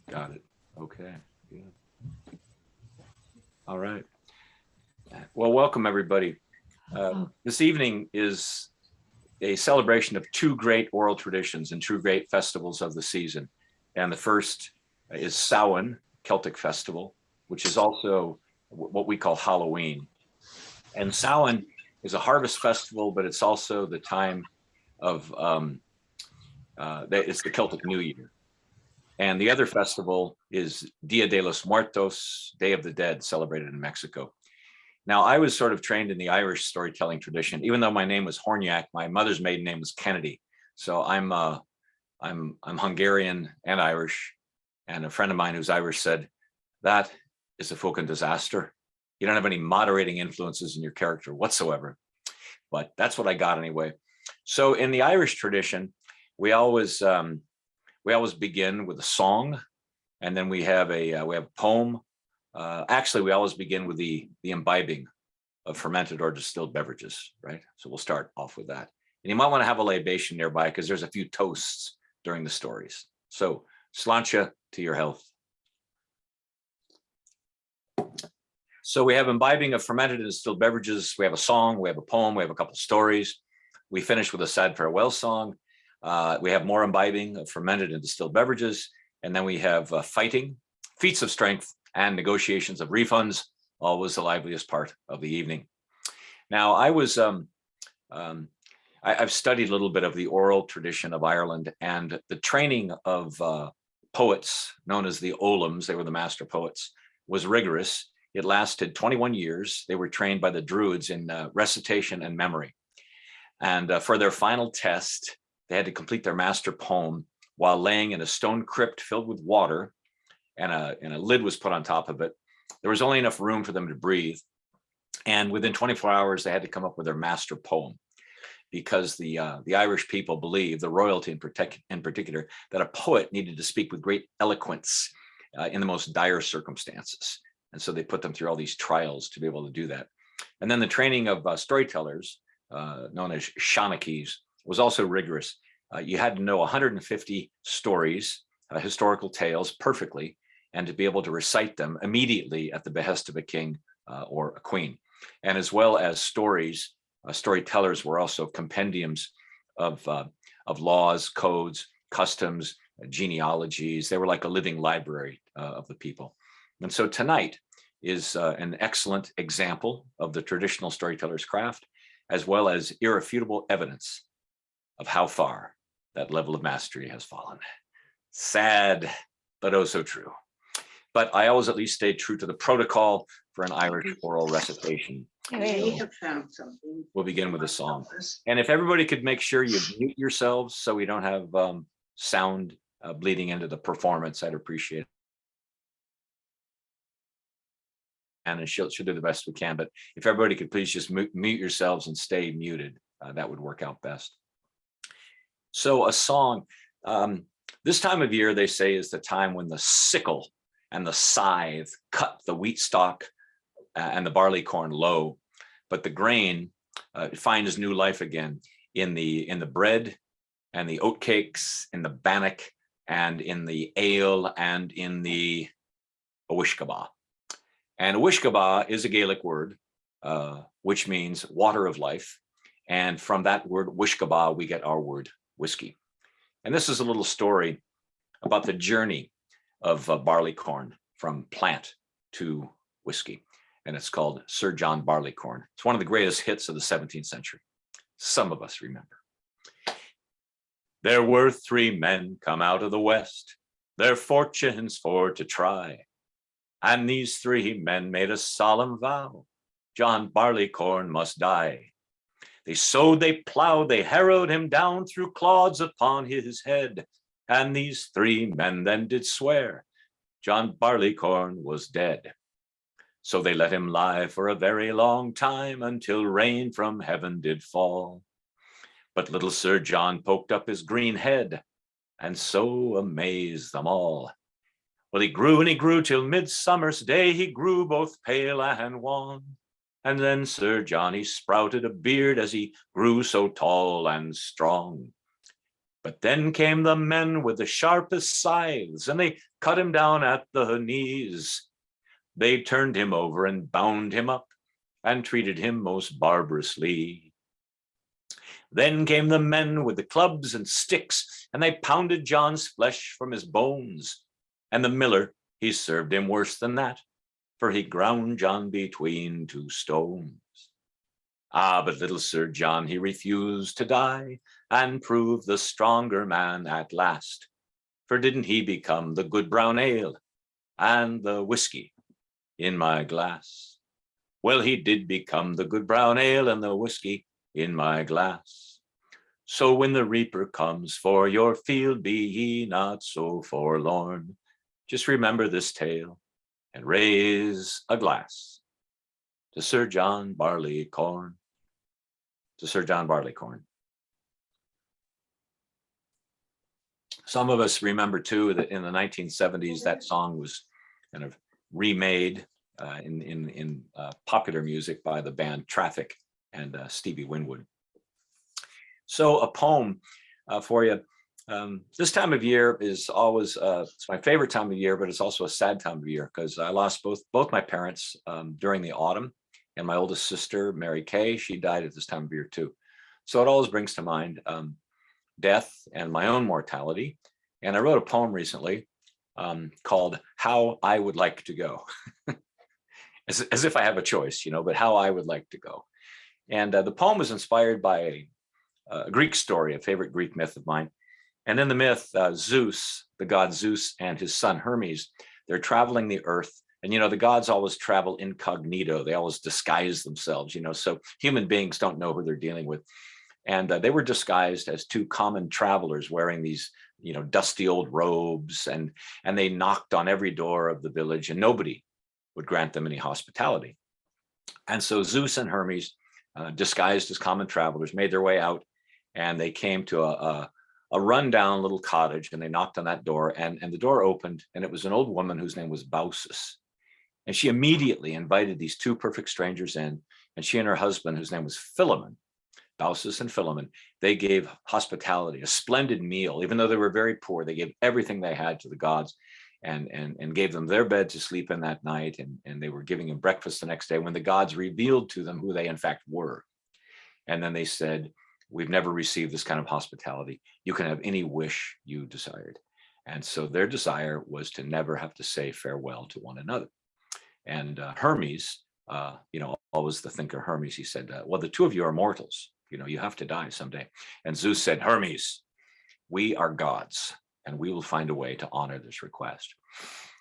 Got it. Okay. Good. All right. Well, welcome everybody. This evening is a celebration of two great oral traditions and two great festivals of the season. And the first is Samhain, Celtic festival, which is also what we call Halloween. And Samhain is a harvest festival, but it's also the time of it's the Celtic New Year. And the other festival is Dia de los Muertos, Day of the Dead, celebrated in Mexico. Now, I was sort of trained in the Irish storytelling tradition. Even though my name was Horniak, my mother's maiden name was Kennedy. So I'm Hungarian and Irish. And a friend of mine who's Irish said, that is a fucking disaster. You don't have any moderating influences in your character whatsoever. But that's what I got anyway. So in the Irish tradition, we always begin with a song, and then we have a poem. Actually, we always begin with the imbibing of fermented or distilled beverages, right? So we'll start off with that. And you might want to have a libation nearby because there's a few toasts during the stories. So sláinte to your health. So we have imbibing of fermented and distilled beverages. We have a song, we have a poem, we have a couple stories. We finish with a sad farewell song. We have more imbibing of fermented and distilled beverages. And then we have fighting, feats of strength, and negotiations of refunds, always the liveliest part of the evening. Now, I've studied a little bit of the oral tradition of Ireland, and the training of poets known as the Olams, they were the master poets, was rigorous. It lasted 21 years. They were trained by the Druids in recitation and memory. And for their final test, they had to complete their master poem while laying in a stone crypt filled with water, and a lid was put on top of it. There was only enough room for them to breathe. And within 24 hours, they had to come up with their master poem, because the Irish people believed, the royalty in particular, that a poet needed to speak with great eloquence in the most dire circumstances. And so they put them through all these trials to be able to do that. And then the training of storytellers, known as Shanachis, was also rigorous. You had to know 150 stories, historical tales perfectly, and to be able to recite them immediately at the behest of a king or a queen. And as well as stories, storytellers were also compendiums of laws, codes, customs, genealogies. They were like a living library of the people. And so tonight is an excellent example of the traditional storyteller's craft, as well as irrefutable evidence of how far that level of mastery has fallen. Sad, but oh so true. But I always at least stayed true to the protocol for an Irish oral recitation. We have found something. We'll begin with a song. And if everybody could make sure you mute yourselves so we don't have sound bleeding into the performance, I'd appreciate it. And she'll do the best we can. But if everybody could please just mute yourselves and stay muted, that would work out best. So a song, this time of year, they say, is the time when the sickle and the scythe cut the wheat stalk and the barley corn low, but the grain finds new life again in the bread and the oat cakes, in the bannock, and in the ale, and in the uishkaba. And uishkaba is a Gaelic word, which means water of life. And from that word uishkaba, we get our word whiskey. And this is a little story about the journey of barley corn from plant to whiskey. And it's called Sir John Barleycorn. It's one of the greatest hits of the 17th century. Some of us remember. There were three men come out of the west, their fortunes for to try. And these three men made a solemn vow, John Barleycorn must die. They sowed, they plowed, they harrowed him down, threw clods upon his head. And these three men then did swear, John Barleycorn was dead. So they let him lie for a very long time, until rain from heaven did fall. But little Sir John poked up his green head, and so amazed them all. Well, he grew and he grew till midsummer's day, he grew both pale and wan. And then Sir John, he sprouted a beard as he grew so tall and strong. But then came the men with the sharpest scythes, and they cut him down at the knees. They turned him over and bound him up and treated him most barbarously. Then came the men with the clubs and sticks, and they pounded John's flesh from his bones. And the miller, he served him worse than that, for he ground John between two stones. Ah, but little Sir John, he refused to die and proved the stronger man at last. For didn't he become the good brown ale and the whiskey in my glass? Well, he did become the good brown ale and the whiskey in my glass. So when the reaper comes for your field, be ye not so forlorn. Just remember this tale and raise a glass to Sir John Barleycorn. To Sir John Barleycorn. Some of us remember too that in the 1970s that song was kind of remade in popular music by the band Traffic and Stevie Winwood. So a poem for you. This time of year is always it's my favorite time of year, but it's also a sad time of year because I lost both my parents during the autumn, and my oldest sister, Mary Kay, she died at this time of year too. So it always brings to mind death and my own mortality. And I wrote a poem recently called "How I Would Like to Go," as if I have a choice, you know, but how I would like to go. And the poem was inspired by a Greek story, a favorite Greek myth of mine. And in the myth, Zeus, the god Zeus, and his son Hermes, they're traveling the earth. And, you know, the gods always travel incognito. They always disguise themselves, you know, so human beings don't know who they're dealing with. And they were disguised as two common travelers wearing these, you know, dusty old robes. And they knocked on every door of the village and nobody would grant them any hospitality. And so Zeus and Hermes, disguised as common travelers, made their way out, and they came to a rundown little cottage, and they knocked on that door, and the door opened, and it was an old woman whose name was Baucis. And she immediately invited these two perfect strangers in, and she and her husband, whose name was Philemon, Baucis and Philemon, they gave hospitality, a splendid meal. Even though they were very poor, they gave everything they had to the gods and gave them their bed to sleep in that night. And they were giving them breakfast the next day when the gods revealed to them who they in fact were. And then they said, "We've never received this kind of hospitality. You can have any wish you desired." And so their desire was to never have to say farewell to one another. And Hermes, you know, always the thinker Hermes, he said, "Well, the two of you are mortals. You know, you have to die someday." And Zeus said, "Hermes, we are gods, and we will find a way to honor this request."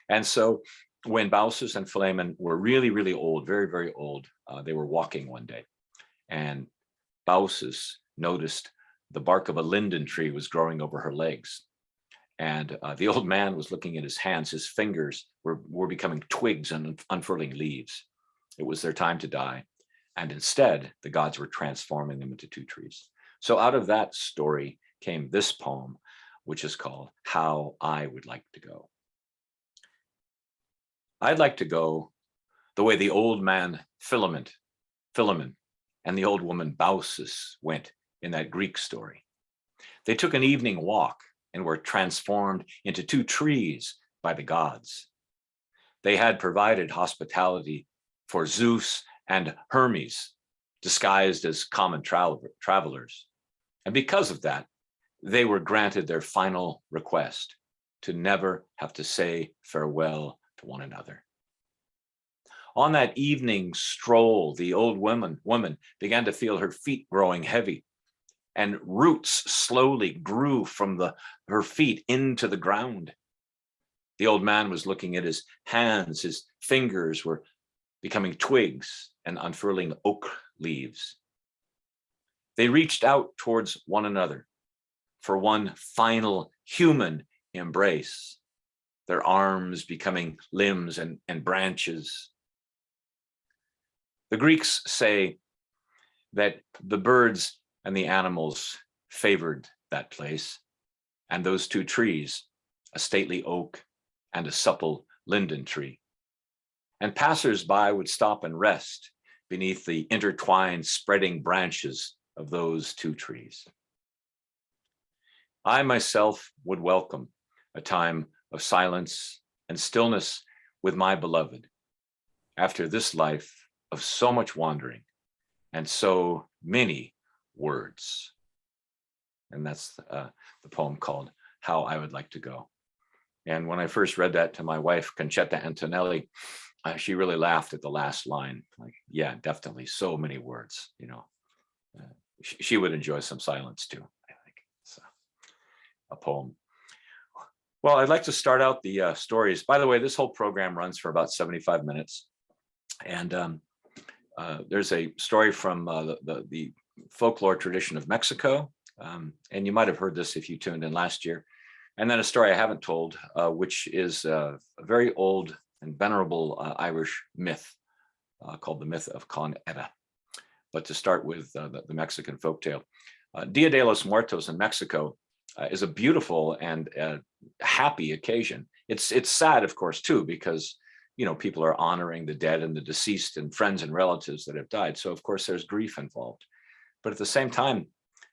And so when Baucis and Philemon were really, really old, very, very old, they were walking one day. And Baucis noticed the bark of a linden tree was growing over her legs. And the old man was looking at his hands. His fingers were becoming twigs and unfurling leaves. It was their time to die. And instead, the gods were transforming them into two trees. So out of that story came this poem, which is called "How I Would Like to Go." I'd like to go the way the old man Philemon and the old woman Baucis went in that Greek story. They took an evening walk and were transformed into two trees by the gods. They had provided hospitality for Zeus and Hermes, disguised as common travelers. And because of that, they were granted their final request to never have to say farewell to one another. On that evening stroll, the old woman began to feel her feet growing heavy, and roots slowly grew from her feet into the ground. The old man was looking at his hands. His fingers were becoming twigs and unfurling oak leaves. They reached out towards one another for one final human embrace, their arms becoming limbs and branches. The Greeks say that the birds and the animals favored that place, and those two trees, a stately oak and a supple linden tree. And passers-by would stop and rest beneath the intertwined, spreading branches of those two trees. I myself would welcome a time of silence and stillness with my beloved after this life of so much wandering and so many words. And that's the poem called How I Would Like to Go. And when I first read that to my wife, Concetta Antonelli, she really laughed at the last line. Like, yeah, definitely so many words, you know. She would enjoy some silence too, I think. So, a poem. Well, I'd like to start out the stories. By the way, this whole program runs for about 75 minutes. And there's a story from the folklore tradition of Mexico. And you might have heard this if you tuned in last year. And then a story I haven't told, which is a very old and venerable Irish myth called the myth of Con Edda. But to start with the Mexican folktale, Dia de los Muertos in Mexico is a beautiful and happy occasion. It's sad, of course, too, because you know people are honoring the dead and the deceased and friends and relatives that have died. So of course there's grief involved. But at the same time,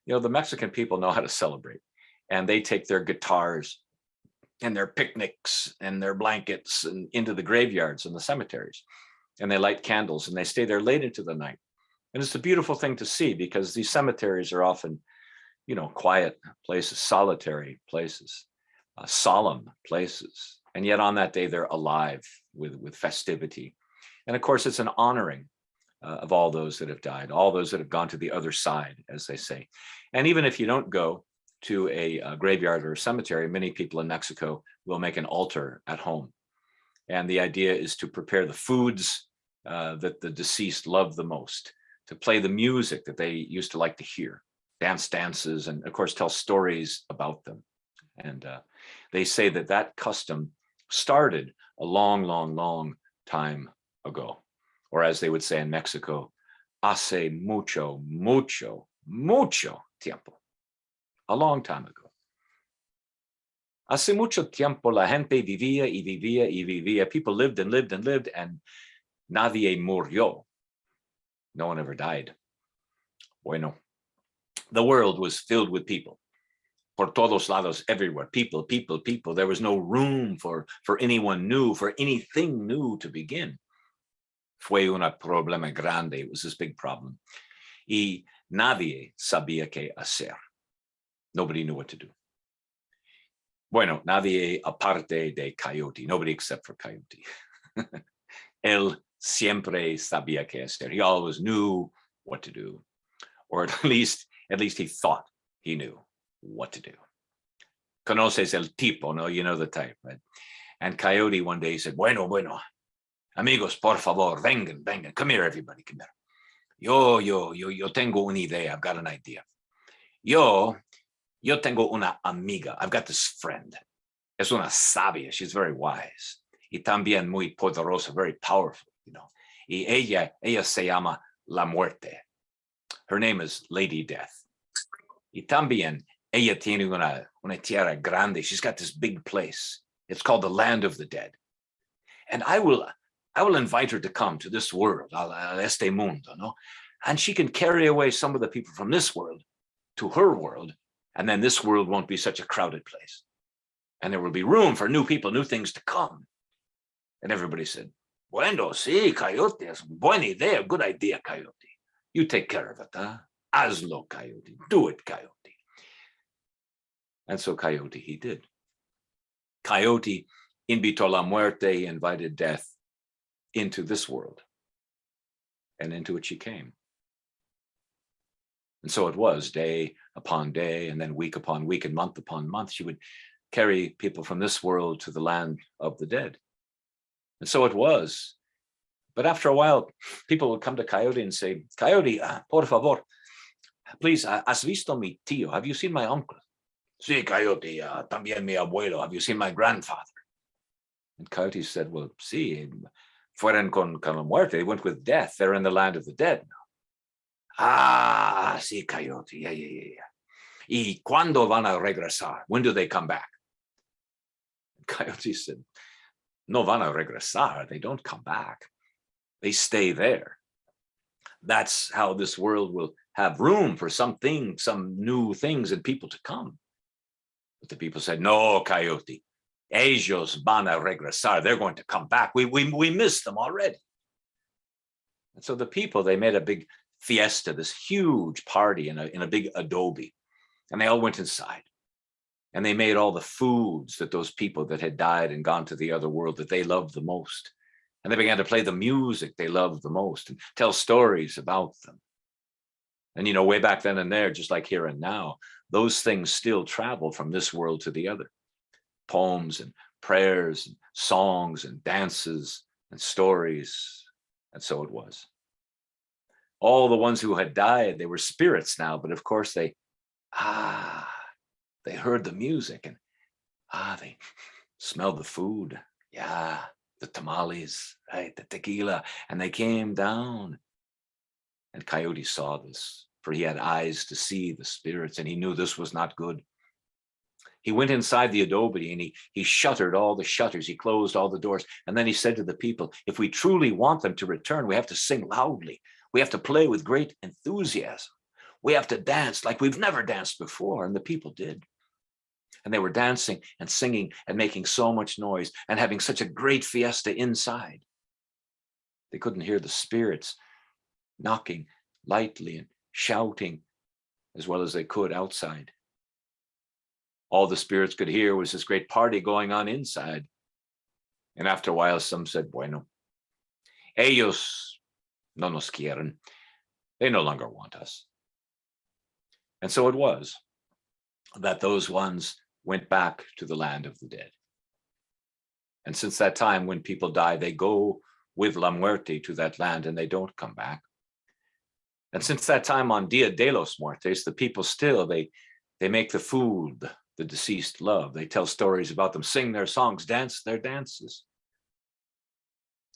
you know, the Mexican people know how to celebrate, and they take their guitars and their picnics and their blankets and into the graveyards and the cemeteries, and they light candles and they stay there late into the night. And it's a beautiful thing to see because these cemeteries are often, you know, quiet places, solitary places, solemn places. And yet on that day, they're alive with festivity. And of course, it's an honoring of all those that have died, all those that have gone to the other side, as they say. And even if you don't go to a graveyard or a cemetery, many people in Mexico will make an altar at home. And the idea is to prepare the foods that the deceased love the most, to play the music that they used to like to hear, dance dances, and of course tell stories about them. And they say that that custom started a long, long, long time ago, or as they would say in Mexico, hace mucho, mucho, mucho tiempo, a long time ago. Hace mucho tiempo la gente vivía y vivía y vivía. People lived and lived and lived, and nadie murió. No one ever died. Bueno, the world was filled with people. Por todos lados, everywhere. People, people, people. There was no room for anyone new, for anything new to begin. Fue un problema grande. It was this big problem. Y nadie sabía qué hacer. Nobody knew what to do. Bueno, nadie aparte de Coyote. Nobody except for Coyote. Él siempre sabía qué hacer. He always knew what to do, or at least he thought he knew what to do. Conoces el tipo, no? You know the type, right? And Coyote one day said, bueno, amigos, por favor, vengan. Come here, everybody, come here. Yo tengo una idea. I've got an idea. Yo tengo una amiga. I've got this friend. Es una sabia. She's very wise. Y también muy poderosa, very powerful, you know. Y ella se llama La Muerte. Her name is Lady Death. Y también ella tiene una tierra grande. She's got this big place. It's called the Land of the Dead. And I will invite her to come to this world, a este mundo, no? And she can carry away some of the people from this world to her world, and then this world won't be such a crowded place. And there will be room for new people, new things to come. And everybody said, bueno, sí, Coyote, es buena idea, good idea, Coyote. You take care of it, huh? Hazlo, Coyote. Do it, Coyote. And so Coyote, he did. Coyote invitó la muerte, he invited death into this world, and into it she came. And so it was day upon day, and then week upon week, and month upon month, she would carry people from this world to the land of the dead. And so it was. But after a while, people would come to Coyote and say, Coyote, por favor, please, has visto mi tío? Have you seen my uncle? Sí, Coyote, también mi abuelo. Have you seen my grandfather? And Coyote said, well, sí, fueron con la muerte. They went with death. They're in the land of the dead now. Ah, sí, Coyote, yeah. ¿Y cuándo van a regresar? When do they come back? And Coyote said, no van a regresar. They don't come back. They stay there. That's how this world will have room for some new things and people to come. But the people said, no, Coyote, ellos van a regresar. They're going to come back. We missed them already. And so the people, they made a big fiesta, this huge party in a big adobe. And they all went inside. And they made all the foods that those people that had died and gone to the other world that they loved the most. And they began to play the music they loved the most and tell stories about them. And, way back then and there, just like here and now, those things still travel from this world to the other. Poems and prayers and songs and dances and stories. And so it was. All the ones who had died, they were spirits now, but of course they heard the music and they smelled the food. Yeah, the tamales, right, the tequila, and they came down. And Coyote saw this, for he had eyes to see the spirits, and he knew this was not good. He went inside the adobe and he shuttered all the shutters. He closed all the doors. And then he said to the people, if we truly want them to return, we have to sing loudly. We have to play with great enthusiasm. We have to dance like we've never danced before. And the people did. And they were dancing and singing and making so much noise and having such a great fiesta inside. They couldn't hear the spirits knocking lightly and shouting as well as they could outside. All the spirits could hear was this great party going on inside. And after a while, some said, bueno, ellos no nos quieren. They no longer want us. And so it was that those ones went back to the land of the dead. And since that time, when people die, they go with La Muerte to that land and they don't come back. And since that time on Dia de los Muertos, the people still, they make the food the deceased love. They tell stories about them, sing their songs, dance their dances.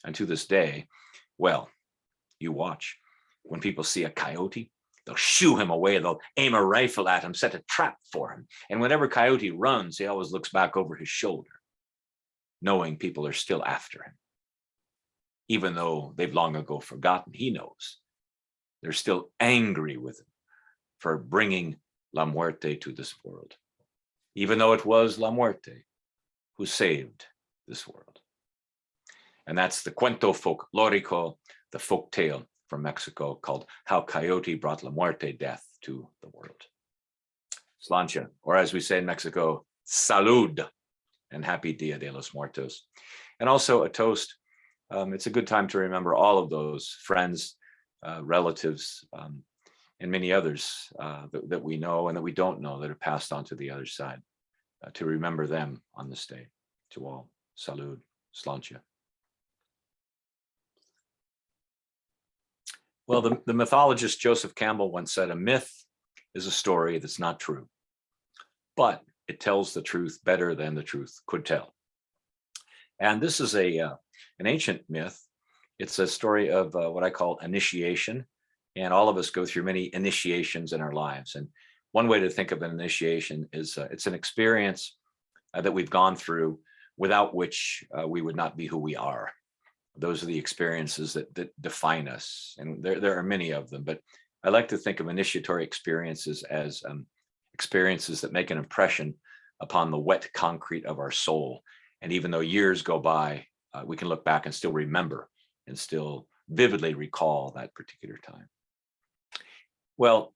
And to this day, well, you watch. When people see a coyote, they'll shoo him away. They'll aim a rifle at him, set a trap for him. And whenever Coyote runs, he always looks back over his shoulder, knowing people are still after him. Even though they've long ago forgotten, he knows. They're still angry with him for bringing La Muerte to this world, even though it was La Muerte who saved this world. And that's the cuento folklorico, the folk tale from Mexico, called How Coyote Brought La Muerte, Death, to the World. Slancha, or as we say in Mexico, salud, and happy Dia de los Muertos. And also a toast. It's a good time to remember all of those friends, relatives, and many others that we know and that we don't know that have passed on to the other side, to remember them on this day. To all, salud, slancha. Well, the mythologist Joseph Campbell once said, a myth is a story that's not true, but it tells the truth better than the truth could tell. And this is an ancient myth. It's a story of what I call initiation. And all of us go through many initiations in our lives. And one way to think of an initiation is it's an experience that we've gone through without which we would not be who we are. Those are the experiences that define us. And there are many of them, but I like to think of initiatory experiences as experiences that make an impression upon the wet concrete of our soul. And even though years go by, we can look back and still remember and still vividly recall that particular time. Well,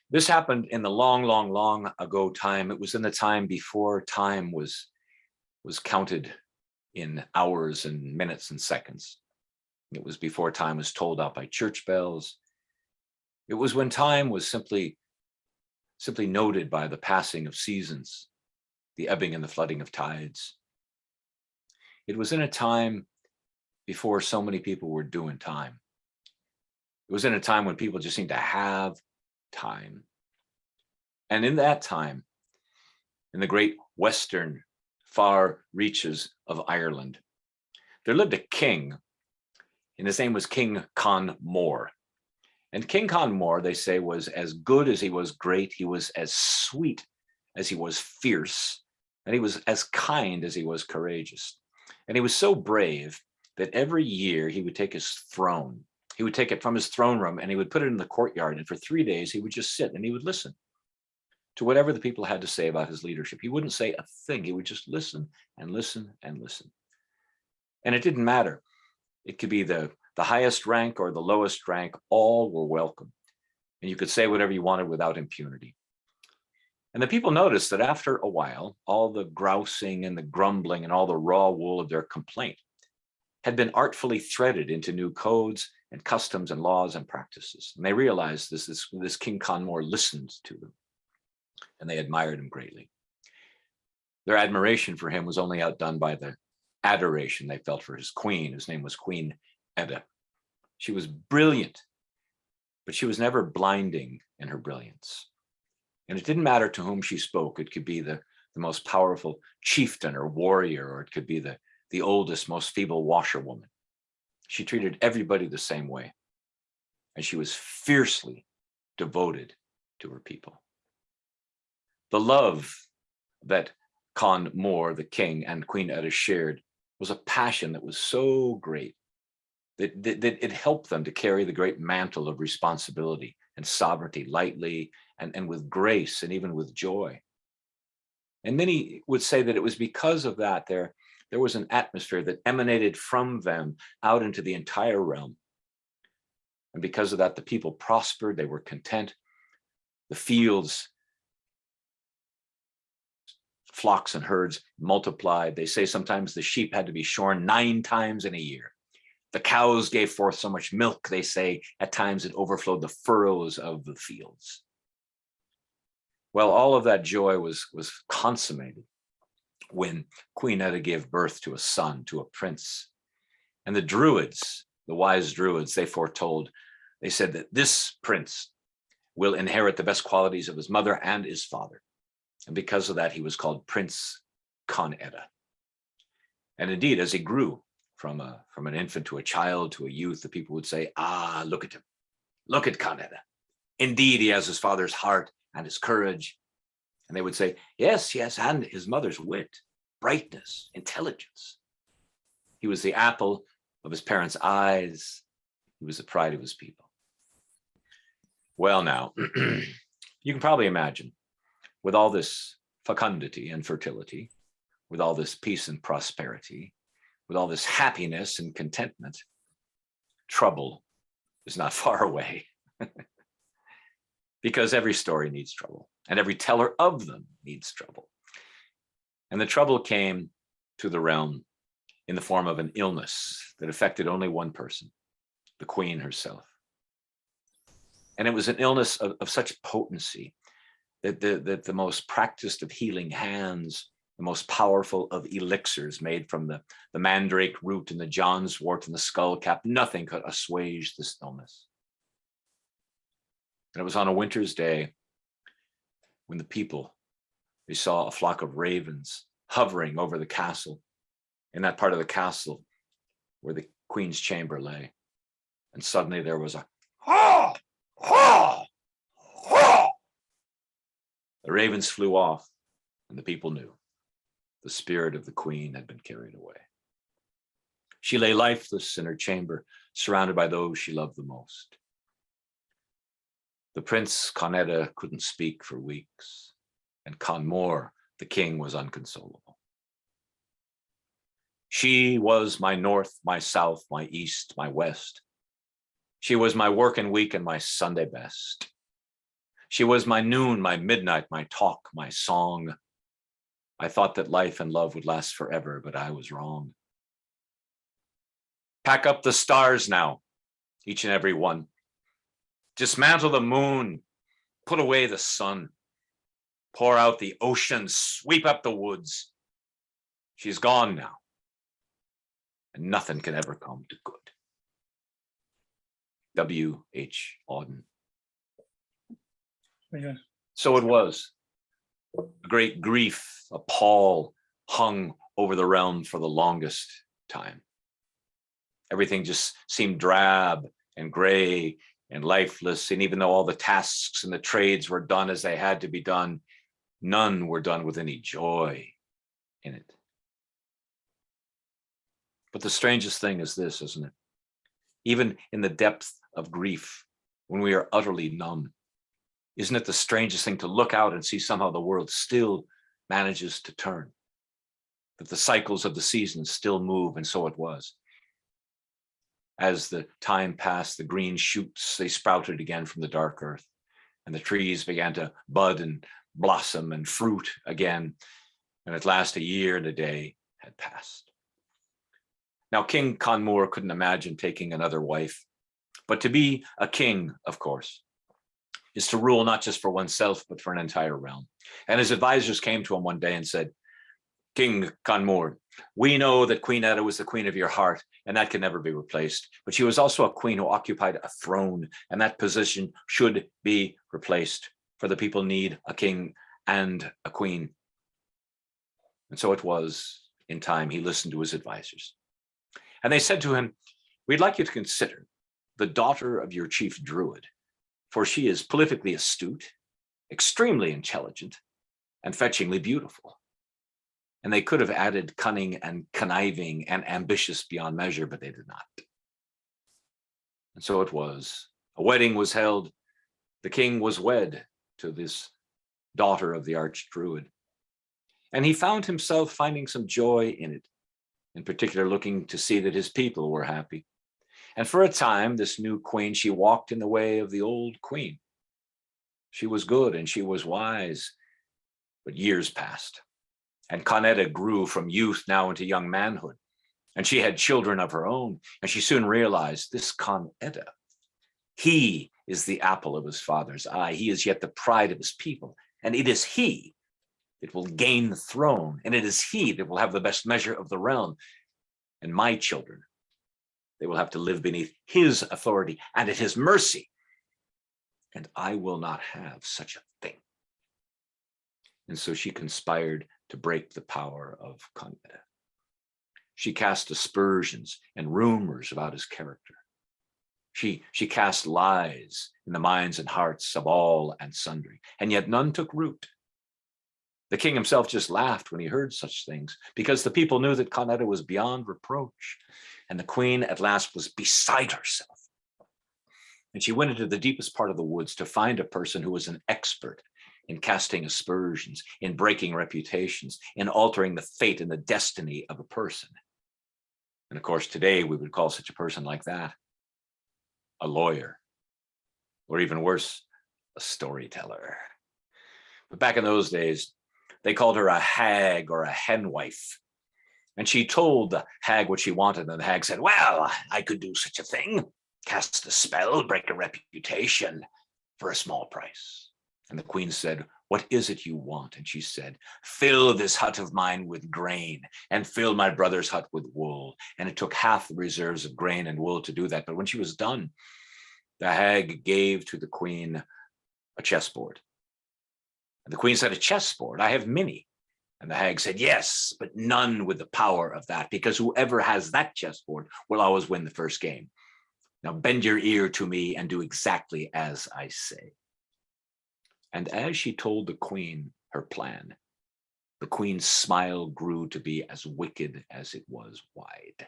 this happened in the long, long, long ago time. It was in the time before time was counted in hours and minutes and seconds. It was before time was told out by church bells. It was when time was simply noted by the passing of seasons, the ebbing and the flooding of tides. It was in a time before so many people were doing time. It was in a time when people just seemed to have time. And in that time, in the great western far reaches of Ireland, there lived a king, and his name was King Con Mór. And King Con Mór, they say, was as good as he was great. He was as sweet as he was fierce, and he was as kind as he was courageous. And he was so brave that every year he would take his throne. He would take it from his throne room and he would put it in the courtyard. And for 3 days, he would just sit and he would listen to whatever the people had to say about his leadership. He wouldn't say a thing. He would just listen and listen and listen. And it didn't matter. It could be the highest rank or the lowest rank, all were welcome. And you could say whatever you wanted without impunity. And the people noticed that after a while, all the grousing and the grumbling and all the raw wool of their complaint had been artfully threaded into new codes and customs and laws and practices. And they realized this King Conmore listened to them, and they admired him greatly. Their admiration for him was only outdone by the adoration they felt for his queen, whose name was Queen Edda. She was brilliant, but she was never blinding in her brilliance. And it didn't matter to whom she spoke. It could be the most powerful chieftain or warrior, or it could be the oldest, most feeble washerwoman. She treated everybody the same way. And she was fiercely devoted to her people. The love that Con Mór, the king, and Queen Edda shared was a passion that was so great that it helped them to carry the great mantle of responsibility and sovereignty lightly and with grace and even with joy. And many would say that it was because of that there was an atmosphere that emanated from them out into the entire realm. And because of that, the people prospered, they were content. The fields, flocks and herds multiplied. They say sometimes the sheep had to be shorn 9 times in a year. The cows gave forth so much milk, they say, at times it overflowed the furrows of the fields. Well, all of that joy was consummated when Queen Edda gave birth to a son, to a prince. And the druids, the wise druids, they foretold, they said that this prince will inherit the best qualities of his mother and his father. And because of that, he was called Prince Con Edda. And indeed, as he grew from an infant to a child to a youth, the people would say, ah, look at him. Look at Con Edda. Indeed, he has his father's heart and his courage. And they would say, yes, and his mother's wit, brightness, intelligence. He was the apple of his parents' eyes. He was the pride of his people. Well, now, you can probably imagine, with all this fecundity and fertility, with all this peace and prosperity, with all this happiness and contentment, trouble is not far away. Because every story needs trouble, and every teller of them needs trouble. And the trouble came to the realm in the form of an illness that affected only one person, the queen herself. And it was an illness of such potency that the most practiced of healing hands, the most powerful of elixirs made from the mandrake root and the John's wort and the skull cap, nothing could assuage this illness. And it was on a winter's day when the people, they saw a flock of ravens hovering over the castle, in that part of the castle where the queen's chamber lay. And suddenly there was a ha, ha, ha. The ravens flew off, and the people knew the spirit of the queen had been carried away. She lay lifeless in her chamber, surrounded by those she loved the most. The Prince Con Edda couldn't speak for weeks, and Con Mór, the king, was inconsolable. She was my north, my south, my east, my west. She was my working week and my Sunday best. She was my noon, my midnight, my talk, my song. I thought that life and love would last forever, but I was wrong. Pack up the stars now, each and every one. Dismantle the moon, put away the sun, pour out the ocean, sweep up the woods. She's gone now, and nothing can ever come to good. W.H. Auden. Yeah. So it was. A great grief, a pall hung over the realm for the longest time. Everything just seemed drab and gray and lifeless. And even though all the tasks and the trades were done as they had to be done, none were done with any joy in it. But the strangest thing is this, isn't it? Even in the depth of grief, when we are utterly numb, Isn't it the strangest thing to look out and see somehow the world still manages to turn? That the cycles of the seasons still move, and so it was. As the time passed, the green shoots, they sprouted again from the dark earth, and the trees began to bud and blossom and fruit again. And at last a year and a day had passed. Now, King Conmor couldn't imagine taking another wife, but to be a king, of course, is to rule not just for oneself, but for an entire realm. And his advisors came to him one day and said, King Conmor, we know that Queen Eda was the queen of your heart, and that can never be replaced. But she was also a queen who occupied a throne, and that position should be replaced. For the people need a king and a queen. And so it was. In time, he listened to his advisors. And they said to him, we'd like you to consider the daughter of your chief druid, for she is politically astute, extremely intelligent, and fetchingly beautiful. And they could have added cunning and conniving and ambitious beyond measure, but they did not. And so it was. A wedding was held. The king was wed to this daughter of the archdruid. And he found himself finding some joy in it, in particular looking to see that his people were happy. And for a time, this new queen, she walked in the way of the old queen. She was good and she was wise, but years passed. And Con Eda grew from youth now into young manhood. And she had children of her own. And she soon realized this Con Eda, he is the apple of his father's eye. He is yet the pride of his people. And it is he that will gain the throne. And it is he that will have the best measure of the realm. And my children, they will have to live beneath his authority and at his mercy. And I will not have such a thing. And so she conspired to break the power of Con Eda. She cast aspersions and rumors about his character. She cast lies in the minds and hearts of all and sundry, and yet none took root. The king himself just laughed when he heard such things, because the people knew that Con Eda was beyond reproach, and the queen at last was beside herself. And she went into the deepest part of the woods to find a person who was an expert in casting aspersions, in breaking reputations, in altering the fate and the destiny of a person. And of course, today we would call such a person like that a lawyer, or even worse, a storyteller. But back in those days, they called her a hag or a henwife. And she told the hag what she wanted, and the hag said, well, I could do such a thing, cast a spell, break a reputation for a small price. And the queen said, what is it you want? And she said, fill this hut of mine with grain and fill my brother's hut with wool. And it took half the reserves of grain and wool to do that. But when she was done, the hag gave to the queen a chessboard. And the queen said, a chessboard? I have many. And the hag said, yes, but none with the power of that, because whoever has that chessboard will always win the first game. Now bend your ear to me and do exactly as I say. And as she told the queen her plan, the queen's smile grew to be as wicked as it was wide.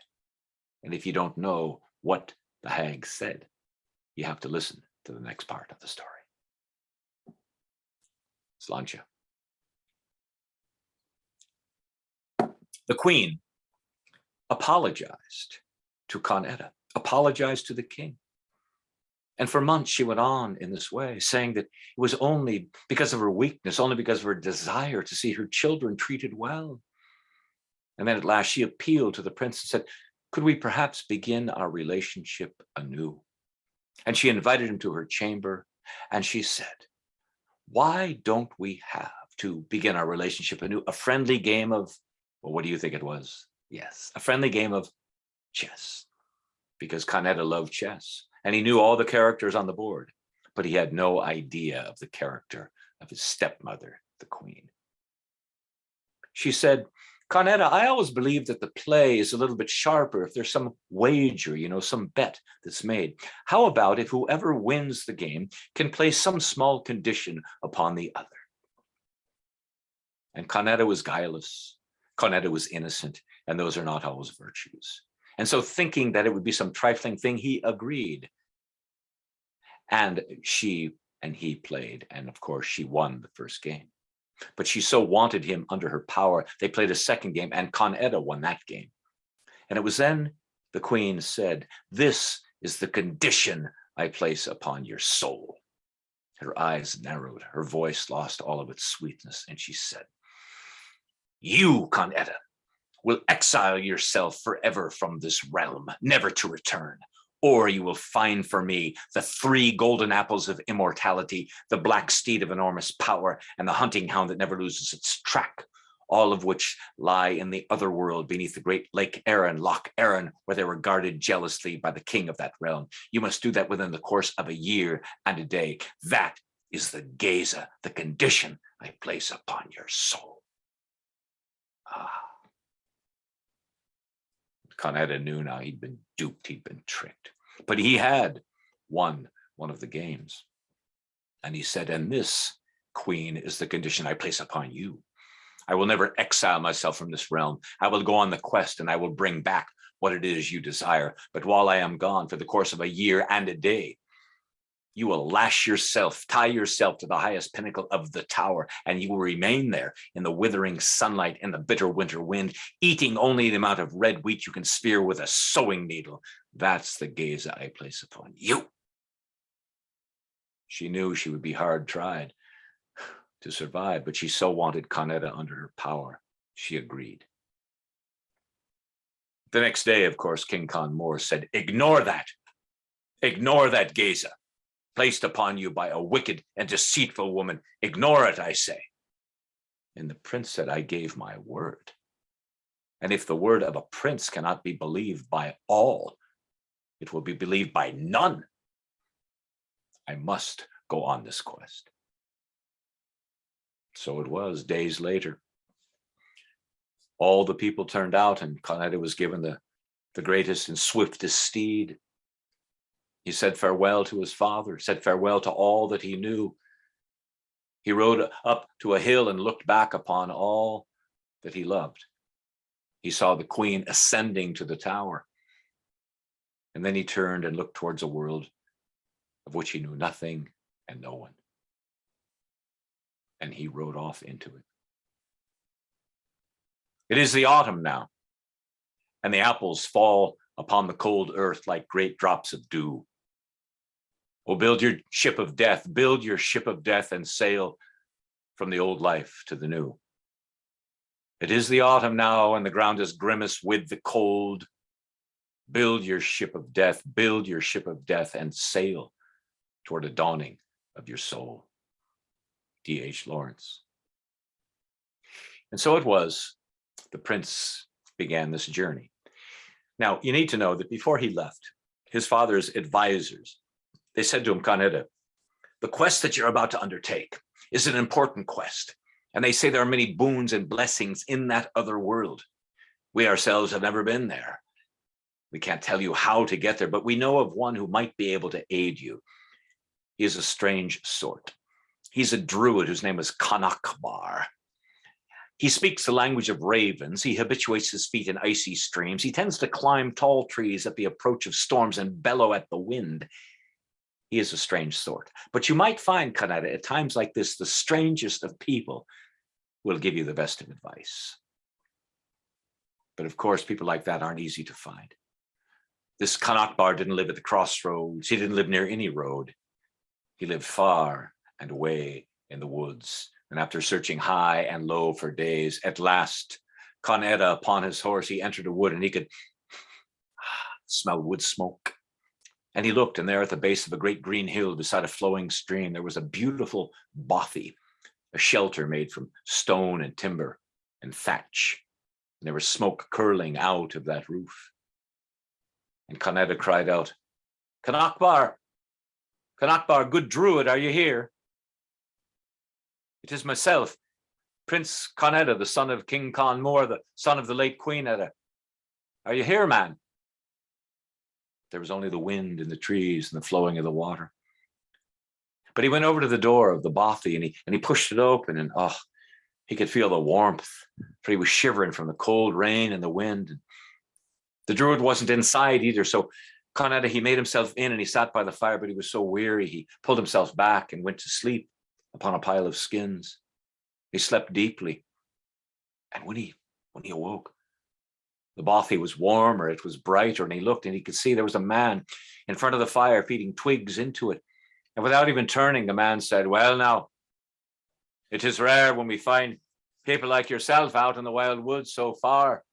And if you don't know what the hag said, you have to listen to the next part of the story. Sláinte. The queen apologized to Con Eda, apologized to the king. And for months she went on in this way, saying that it was only because of her weakness, only because of her desire to see her children treated well. And then at last she appealed to the prince and said, could we perhaps begin our relationship anew? And she invited him to her chamber, and she said, why don't we have, to begin our relationship anew, a friendly game of, well, what do you think it was? Yes, a friendly game of chess, because Con Eda loved chess. And he knew all the characters on the board, but he had no idea of the character of his stepmother, the queen. She said, Con Eda, I always believe that the play is a little bit sharper if there's some wager, some bet that's made. How about if whoever wins the game can place some small condition upon the other? And Con Eda was guileless. Con Eda was innocent, and those are not always virtues. And so thinking that it would be some trifling thing, he agreed. And she and he played. And of course, she won the first game. But she so wanted him under her power, they played a second game, and Con Edda won that game. And it was then the queen said, "This is the condition I place upon your soul." Her eyes narrowed, her voice lost all of its sweetness, and she said, "You, Con Edda, will exile yourself forever from this realm, never to return. Or you will find for me the 3 golden apples of immortality, the black steed of enormous power, and the hunting hound that never loses its track, all of which lie in the Otherworld beneath the great Lake Erin, Loch Erin, where they were guarded jealously by the king of that realm. You must do that within the course of a year and a day. That is the Geza, the condition I place upon your soul." Con Edda knew now he'd been duped, he'd been tricked. But he had won one of the games. And he said, "And this, queen, is the condition I place upon you. I will never exile myself from this realm. I will go on the quest, and I will bring back what it is you desire. But while I am gone, for the course of a year and a day, you will lash yourself, tie yourself to the highest pinnacle of the tower, and you will remain there in the withering sunlight and the bitter winter wind, eating only the amount of red wheat you can spear with a sewing needle. That's the Geza I place upon you." She knew she would be hard tried to survive, but she so wanted Con Edda under her power, she agreed. The next day, of course, King Con Mor said, Ignore that Geza placed upon you by a wicked and deceitful woman. Ignore it, I say." And the prince said, "I gave my word. And if the word of a prince cannot be believed by all, it will be believed by none. I must go on this quest." So it was. Days later, all the people turned out, and Con Edda was given the greatest and swiftest steed. He said farewell to his father, said farewell to all that he knew. He rode up to a hill and looked back upon all that he loved. He saw the queen ascending to the tower. And then he turned and looked towards a world of which he knew nothing and no one. And he rode off into it. It is the autumn now, and the apples fall upon the cold earth like great drops of dew. Oh, build your ship of death, build your ship of death, and sail from the old life to the new. It is the autumn now, and the ground is grimace with the cold. Build your ship of death, build your ship of death, and sail toward a dawning of your soul. D.H. Lawrence. And so it was, the prince began this journey. Now, you need to know that before he left, his father's advisors, they said to him, Con Edda, the quest that you're about to undertake is an important quest. And they say there are many boons and blessings in that other world. We ourselves have never been there. We can't tell you how to get there, but we know of one who might be able to aid you. He is a strange sort. He's a druid whose name is Kanakbar. He speaks the language of ravens. He habituates his feet in icy streams. He tends to climb tall trees at the approach of storms and bellow at the wind. He is a strange sort. But you might find, Con Edda, at times like this, the strangest of people will give you the best of advice. But of course, people like that aren't easy to find. This Kanakbar didn't live at the crossroads. He didn't live near any road. He lived far and away in the woods. And after searching high and low for days, at last, Con Edda, upon his horse, he entered a wood and he could smell wood smoke. And he looked, and there at the base of a great green hill beside a flowing stream, there was a beautiful bothy, a shelter made from stone and timber and thatch. And there was smoke curling out of that roof. And Con Edda cried out, Kanakbar, good druid, are you here? It is myself, Prince Con Edda, the son of King Con Mor, the son of the late Queen Edda. Are you here, man? There was only the wind in the trees and the flowing of the water. But he went over to the door of the bothy and he pushed it open, and he could feel the warmth, for he was shivering from the cold rain and the wind. The druid wasn't inside either, so Con Eda, he made himself in and he sat by the fire, but he was so weary, he pulled himself back and went to sleep upon a pile of skins. He slept deeply. And when he awoke, the bothy was warmer, it was brighter, and he looked and he could see there was a man in front of the fire feeding twigs into it. And without even turning, the man said, "Well, now, it is rare when we find people like yourself out in the wild woods so far.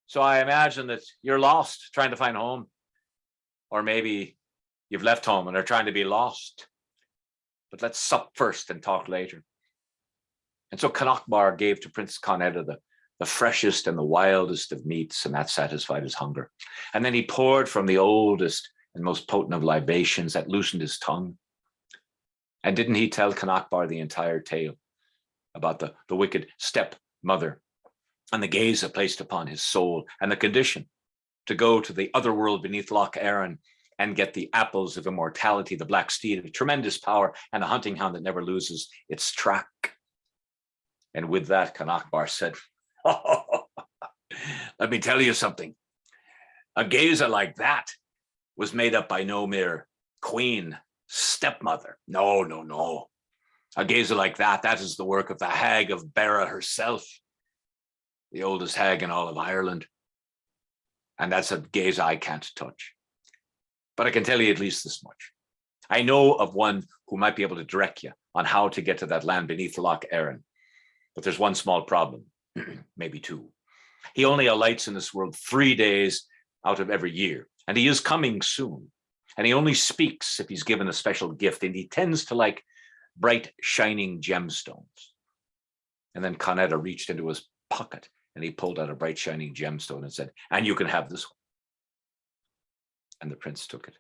So I imagine that you're lost trying to find home. Or maybe you've left home and are trying to be lost. But let's sup first and talk later." And so Canachbar gave to Prince Con Eda the freshest and the wildest of meats, and that satisfied his hunger. And then he poured from the oldest and most potent of libations that loosened his tongue. And didn't he tell Canachbar the entire tale about the wicked stepmother and the gaze it placed upon his soul and the condition to go to the otherworld beneath Loch Erin and get the apples of immortality, the black steed of tremendous power, and the hunting hound that never loses its track? And with that, Canachbar said, "Let me tell you something. A gazer like that was made up by no mere queen stepmother. No, no, no. A gazer like that is the work of the hag of Bera herself, the oldest hag in all of Ireland. And that's a gaze I can't touch. But I can tell you at least this much. I know of one who might be able to direct you on how to get to that land beneath Loch Erin. But there's one small problem, maybe two. He only alights in this world 3 days out of every year, and he is coming soon. And he only speaks if he's given a special gift, and he tends to like bright, shining gemstones." And then Con Eda reached into his pocket and he pulled out a bright, shining gemstone and said, "And you can have this one." And the prince took it.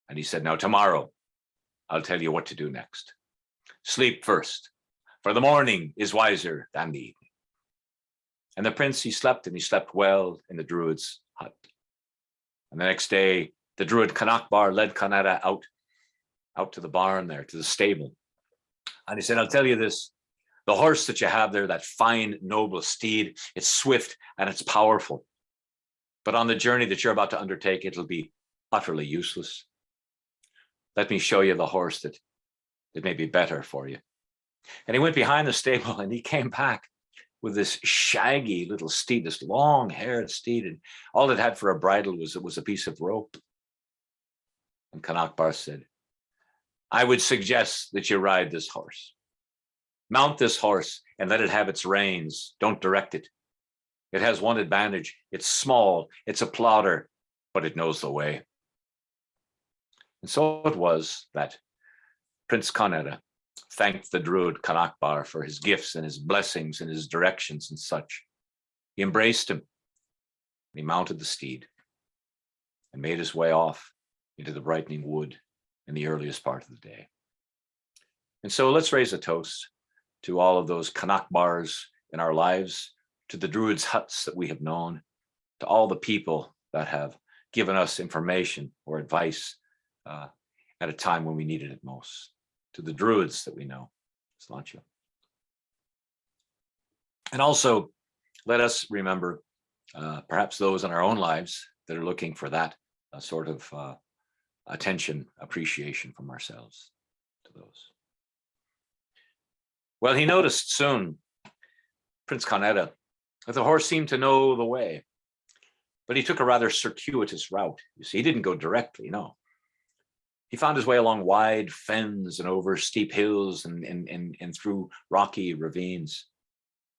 And he said, "Now tomorrow, I'll tell you what to do next. Sleep first, for the morning is wiser than the evening." And the prince, he slept, and he slept well in the druid's hut. And the next day, the druid Canachbar led Con Eda out to the barn there, to the stable. And he said, "I'll tell you this, the horse that you have there, that fine, noble steed, it's swift and it's powerful. But on the journey that you're about to undertake, it'll be utterly useless. Let me show you the horse that may be better for you." And he went behind the stable and he came back with this shaggy little steed, this long-haired steed, and all it had for a bridle was a piece of rope. And Canachbar said, "I would suggest that you ride this horse. Mount this horse and let it have its reins. Don't direct it. It has one advantage. It's small, it's a plodder, but it knows the way." And so it was that Prince Con Eda thanked the druid Canachbar for his gifts and his blessings and his directions and such. He embraced him. He mounted the steed and made his way off into the brightening wood in the earliest part of the day. And so let's raise a toast to all of those Canachbars in our lives, to the druids' huts that we have known, to all the people that have given us information or advice at a time when we needed it most, to the druids that we know. Sláinte. And also, let us remember perhaps those in our own lives that are looking for that sort of attention, appreciation from ourselves to those. Well, he noticed soon, Prince Con Eda, that the horse seemed to know the way, but he took a rather circuitous route. You see, he didn't go directly, no. He found his way along wide fens and over steep hills and through rocky ravines.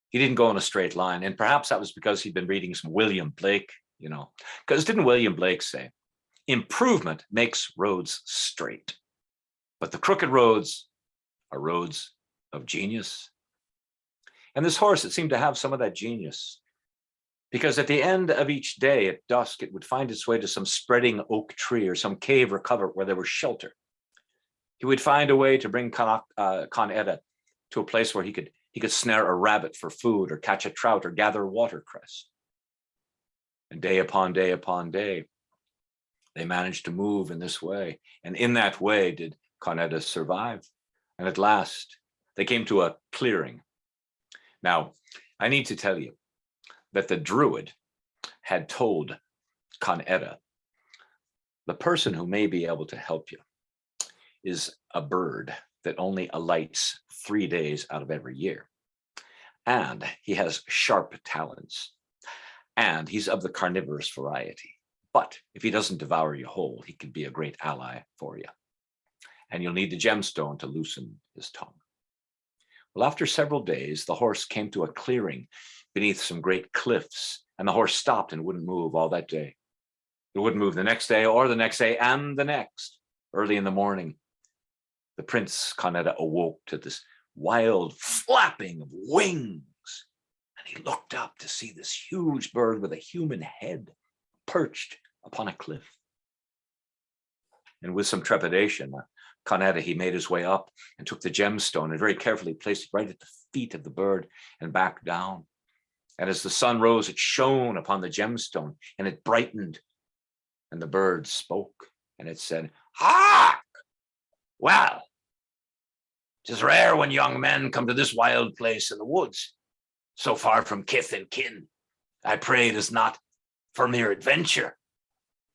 He didn't go in a straight line, and perhaps that was because he'd been reading some William Blake, because didn't William Blake say, "Improvement makes roads straight, but the crooked roads are roads of genius"? And this horse, it seemed to have some of that genius, because at the end of each day at dusk, it would find its way to some spreading oak tree or some cave or covert where there was shelter. He would find a way to bring Con Eda to a place where he could snare a rabbit for food, or catch a trout, or gather watercress. And day upon day upon day, they managed to move in this way. And in that way did Con Eda survive. And at last, they came to a clearing. Now, I need to tell you that the druid had told Con Edda, the person who may be able to help you is a bird that only alights 3 days out of every year. And he has sharp talons. And he's of the carnivorous variety. But if he doesn't devour you whole, he can be a great ally for you. And you'll need the gemstone to loosen his tongue. Well, after several days, the horse came to a clearing beneath some great cliffs, and the horse stopped and wouldn't move all that day. It wouldn't move the next day or the next day and the next. Early in the morning, the Prince Con Edda awoke to this wild flapping of wings, and he looked up to see this huge bird with a human head perched upon a cliff. And with some trepidation, Con Edda, he made his way up and took the gemstone and very carefully placed it right at the feet of the bird and back down. And as the sun rose, it shone upon the gemstone and it brightened. And the bird spoke and it said, "Hark! Well, 'tis rare when young men come to this wild place in the woods, so far from kith and kin. I pray it is not for mere adventure.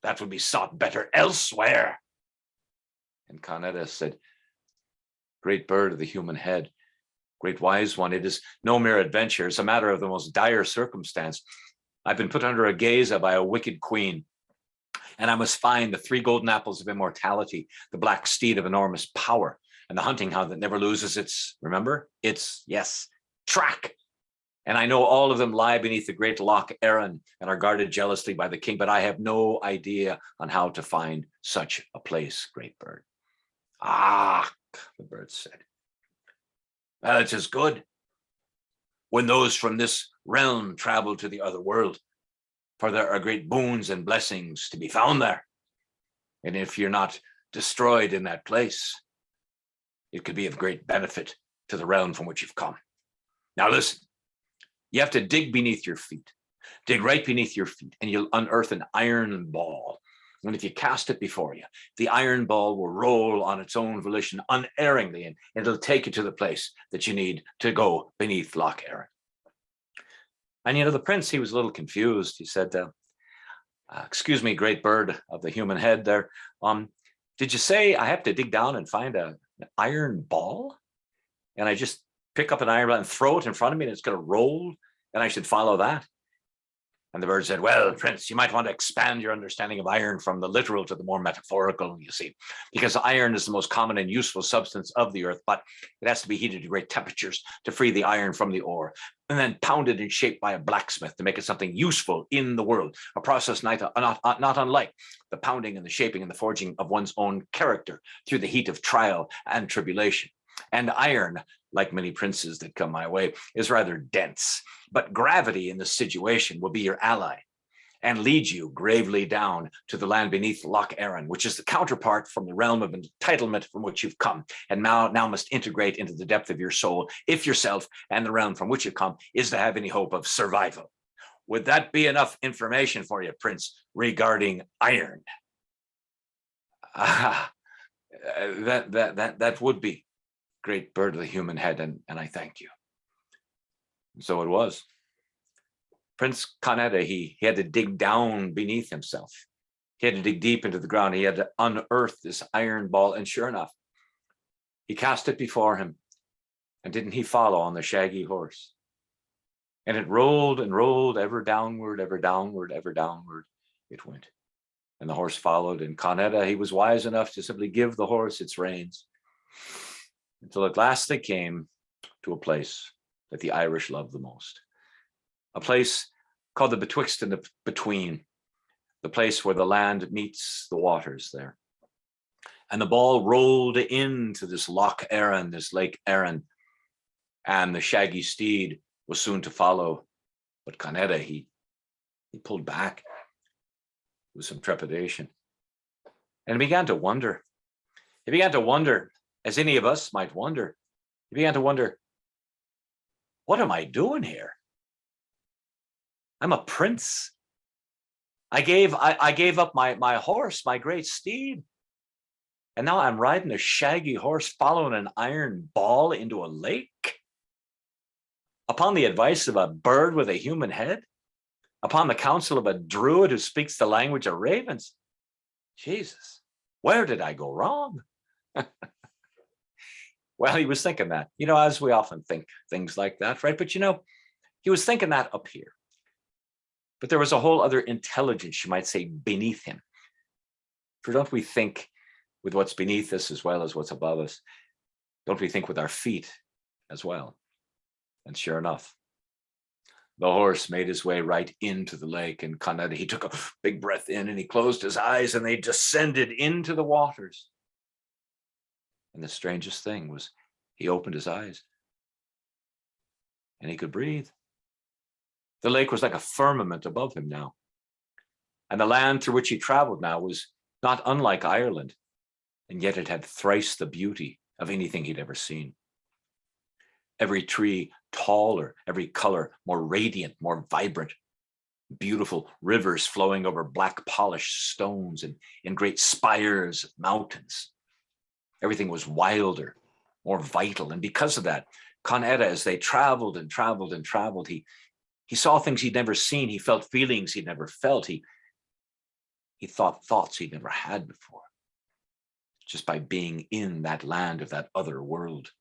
That would be sought better elsewhere." And Con Edda said, "Great bird of the human head, great wise one, it is no mere adventure. It's a matter of the most dire circumstance. I've been put under a gaze by a wicked queen, and I must find the 3 golden apples of immortality, the black steed of enormous power, and the hunting hound that never loses its, remember, its, yes, track. And I know all of them lie beneath the great Loch Erin and are guarded jealously by the king, but I have no idea on how to find such a place, great bird." "Ah," the bird said, "well, it is good when those from this realm travel to the other world, for there are great boons and blessings to be found there. And if you're not destroyed in that place, it could be of great benefit to the realm from which you've come. Now listen, you have to dig beneath your feet, dig right beneath your feet, and you'll unearth an iron ball. And if you cast it before you, the iron ball will roll on its own volition unerringly, and it'll take you to the place that you need to go beneath Loch Erin." And the prince, he was a little confused. He said, "Excuse me, great bird of the human head there. Did you say I have to dig down and find an iron ball? And I just pick up an iron ball and throw it in front of me and it's going to roll, and I should follow that?" And the bird said, "Well, Prince, you might want to expand your understanding of iron from the literal to the more metaphorical, you see, because iron is the most common and useful substance of the earth, but it has to be heated to great temperatures to free the iron from the ore, and then pounded and shaped by a blacksmith to make it something useful in the world, a process not unlike the pounding and the shaping and the forging of one's own character through the heat of trial and tribulation. And iron, like many princes that come my way, is rather dense, but gravity in this situation will be your ally and lead you gravely down to the land beneath Loch Erin, which is the counterpart from the realm of entitlement from which you've come, and now must integrate into the depth of your soul if yourself and the realm from which you come is to have any hope of survival. Would that be enough information for you, Prince, regarding iron?" That would be, great bird of the human head, and I thank you." And so it was. Prince Con Edda, he had to dig down beneath himself. He had to dig deep into the ground. He had to unearth this iron ball, and sure enough, he cast it before him. And didn't he follow on the shaggy horse? And it rolled and rolled, ever downward, ever downward, ever downward it went. And the horse followed, and Con Edda, he was wise enough to simply give the horse its reins, until at last they came to a place that the Irish love the most. A place called the Betwixt and the Between, the place where the land meets the waters there. And the ball rolled into this Loch Erin, this Lake Erin, and the shaggy steed was soon to follow. But Con Edda, he pulled back with some trepidation and began to wonder. He began to wonder, as any of us might wonder. He began to wonder, what am I doing here? I'm a prince. I gave up my horse, my great steed. And now I'm riding a shaggy horse following an iron ball into a lake upon the advice of a bird with a human head. upon the counsel of a druid who speaks the language of ravens. Jesus, where did I go wrong? Well, he was thinking that, as we often think things like that, right? But he was thinking that up here. But there was a whole other intelligence, you might say, beneath him. For don't we think with what's beneath us as well as what's above us? Don't we think with our feet as well? And sure enough, the horse made his way right into the lake, and Con Edda, he took a big breath in and he closed his eyes and they descended into the waters. And the strangest thing was he opened his eyes and he could breathe. The lake was like a firmament above him now. And the land through which he traveled now was not unlike Ireland, and yet it had thrice the beauty of anything he'd ever seen. Every tree taller, every color more radiant, more vibrant, beautiful rivers flowing over black polished stones and in great spires of mountains. Everything was wilder, more vital. And because of that, Con Edda, as they traveled and traveled and traveled, he saw things he'd never seen. He felt feelings he'd never felt. He thought thoughts he'd never had before, just by being in that land of that other world.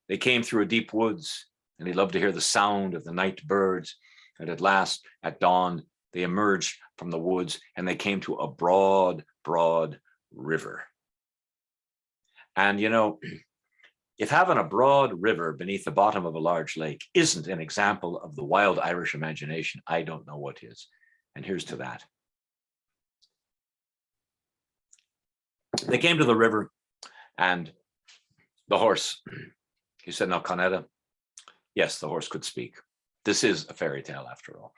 They came through a deep woods, and he loved to hear the sound of the night birds. And at last, at dawn, they emerged from the woods and they came to a broad, broad river. And if having a broad river beneath the bottom of a large lake isn't an example of the wild Irish imagination, I don't know what is. And here's to that. They came to the river, and the horse, he said, "Now, Con Edda," yes, the horse could speak. This is a fairy tale after all.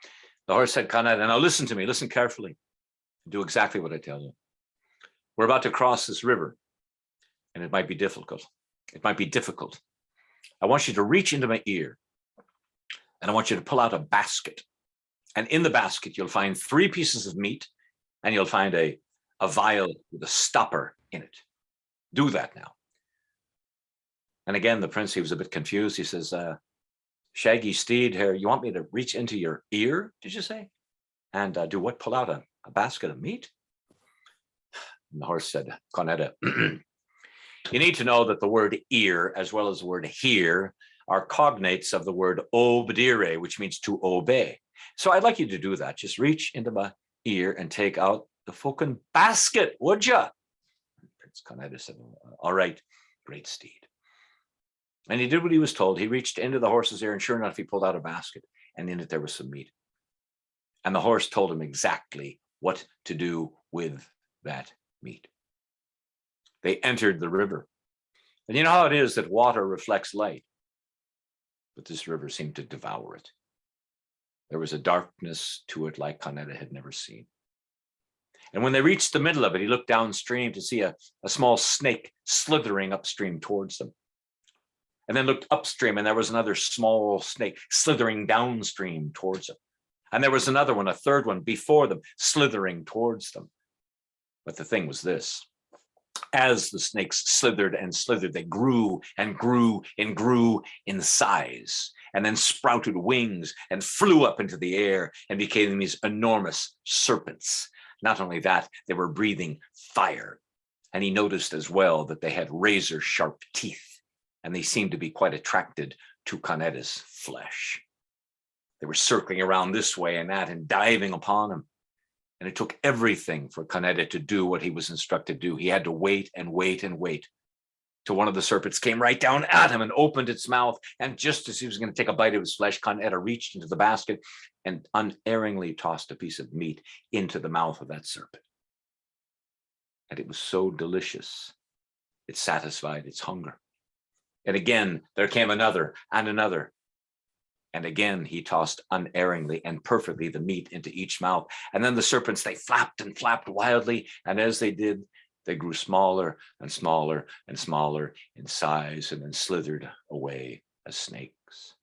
The horse said, "Con Edda, now listen to me, listen carefully. Do exactly what I tell you. We're about to cross this river, and it might be difficult. It might be difficult. I want you to reach into my ear, and I want you to pull out a basket. And in the basket, you'll find 3 pieces of meat, and you'll find a vial with a stopper in it. Do that now." And again, the prince, he was a bit confused. He says, "Shaggy steed here, you want me to reach into your ear, did you say? And do what? Pull out a basket of meat?" And the horse said, "Con Edda, you need to know that the word ear, as well as the word hear, are cognates of the word obedire, which means to obey. So I'd like you to do that. Just reach into my ear and take out the fucking basket, would ya?" Prince Con Edda said, "All right, great steed." And he did what he was told. He reached into the horse's ear, and sure enough, he pulled out a basket, and in it there was some meat. And the horse told him exactly what to do with that meat. They entered the river. And you know how it is that water reflects light? But this river seemed to devour it. There was a darkness to it like Con Edda had never seen. And when they reached the middle of it, he looked downstream to see a small snake slithering upstream towards them. And then looked upstream, and there was another small snake slithering downstream towards them. And there was another one, a third one before them, slithering towards them. But the thing was this: as the snakes slithered and slithered, they grew and grew and grew in size, and then sprouted wings and flew up into the air and became these enormous serpents. Not only that, they were breathing fire. And he noticed as well that they had razor sharp teeth, and they seemed to be quite attracted to Con Edda's flesh. They were circling around this way and that and diving upon him. And it took everything for Con Edda to do what he was instructed to do. He had to wait and wait and wait till one of the serpents came right down at him and opened its mouth. And just as he was going to take a bite of his flesh, Con Edda reached into the basket and unerringly tossed a piece of meat into the mouth of that serpent. And it was so delicious, it satisfied its hunger. And again, there came another and another. And again, he tossed unerringly and perfectly the meat into each mouth. And then the serpents, they flapped and flapped wildly. And as they did, they grew smaller and smaller and smaller in size, and then slithered away as snakes.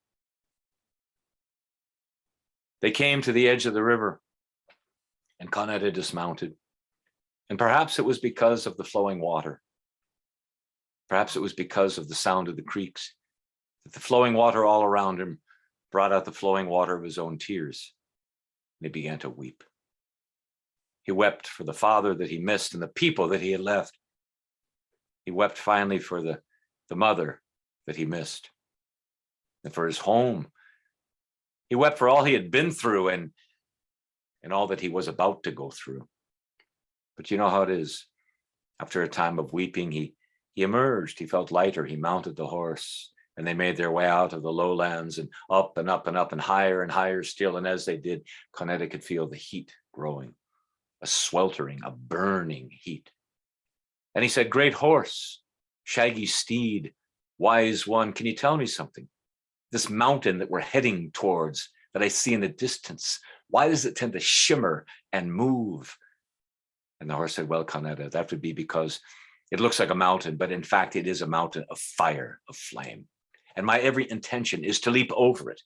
They came to the edge of the river, and Con Edda dismounted. And perhaps it was because of the flowing water. Perhaps it was because of the sound of the creeks, that the flowing water all around him brought out the flowing water of his own tears, and he began to weep. He wept for the father that he missed and the people that he had left. He wept finally for the mother that he missed and for his home. He wept for all he had been through and all that he was about to go through. But you know how it is. After a time of weeping, he emerged. He felt lighter. He mounted the horse, and they made their way out of the lowlands and up and up and up and higher still. And as they did, Conetta could feel the heat growing, a sweltering, a burning heat. And he said, "Great horse, shaggy steed, wise one, can you tell me something? This mountain that we're heading towards, that I see in the distance, why does it tend to shimmer and move?" And the horse said, "Well, Conetta, that would be because it looks like a mountain, but in fact, it is a mountain of fire, of flame. And my every intention is to leap over it,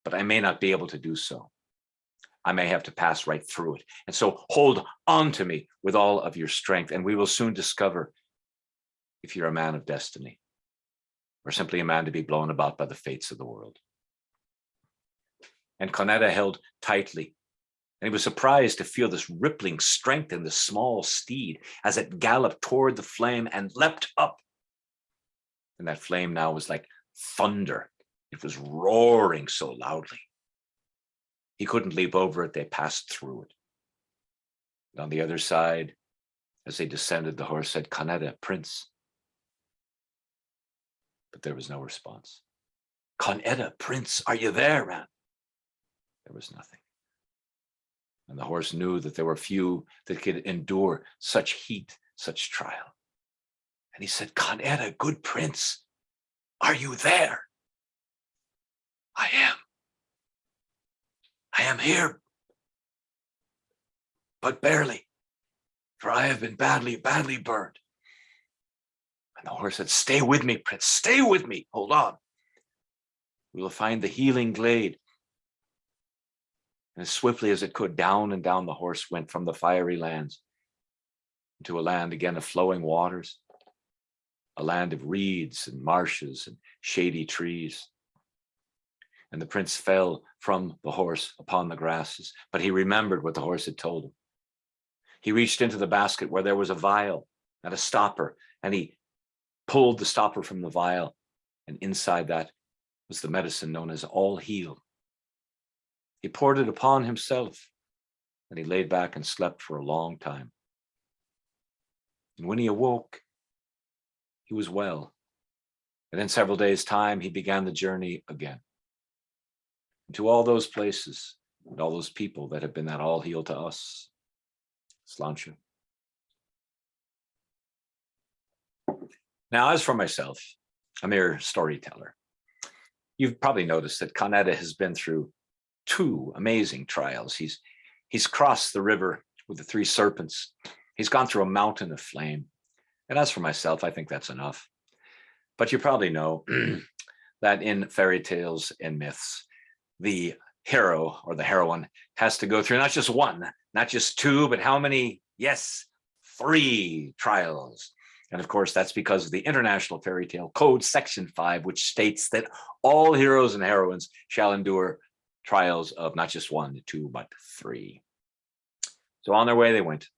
but I may not be able to do so. I may have to pass right through it. And so hold on to me with all of your strength, and we will soon discover if you're a man of destiny or simply a man to be blown about by the fates of the world." And Conetta held tightly, and he was surprised to feel this rippling strength in the small steed as it galloped toward the flame and leapt up. And that flame now was like thunder. It was roaring so loudly. He couldn't leap over it. They passed through it. And on the other side, as they descended, the horse said, "Conetta, Prince." But there was no response. "Conetta, Prince, are you there, man?" There was nothing. And the horse knew that there were few that could endure such heat, such trial. And he said, "Conetta, good Prince, are you there?" "I am. I am here, but barely, for I have been badly, badly burned." And the horse said, "Stay with me, Prince, stay with me. Hold on. We will find the healing glade." And as swiftly as it could, down and down the horse went from the fiery lands into a land again of flowing waters, a land of reeds and marshes and shady trees. And the prince fell from the horse upon the grasses, but he remembered what the horse had told him. He reached into the basket where there was a vial and a stopper, and he pulled the stopper from the vial, and inside that was the medicine known as All Heal. He poured it upon himself, and he laid back and slept for a long time. And when he awoke, he was well. And in several days' time, he began the journey again. And to all those places and all those people that have been that all heal to us. Sláinte. Now, as for myself, a mere storyteller, you've probably noticed that Conetta has been through two amazing trials. He's crossed the river with the three serpents. He's gone through a mountain of flame. And as for myself, I think that's enough. But you probably know that in fairy tales and myths, the hero or the heroine has to go through not just one, not just two, but how many? Yes, 3 trials. And of course, that's because of the International Fairy Tale Code, Section 5, which states that all heroes and heroines shall endure trials of not just 1 to 2, but 3. So on their way they went.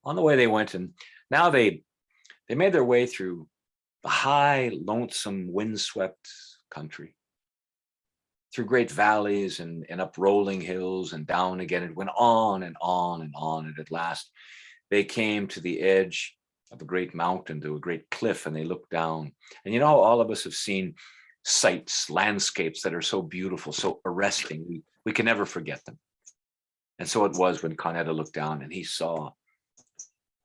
On the way they went, and now they made their way through the high, lonesome, windswept country, through great valleys and up rolling hills and down again. It went on and on and on, and at last they came to the edge of a great mountain, to a great cliff, and they looked down. And you know, all of us have seen sights, landscapes that are so beautiful, so arresting. We can never forget them. And so it was when Conetta looked down and he saw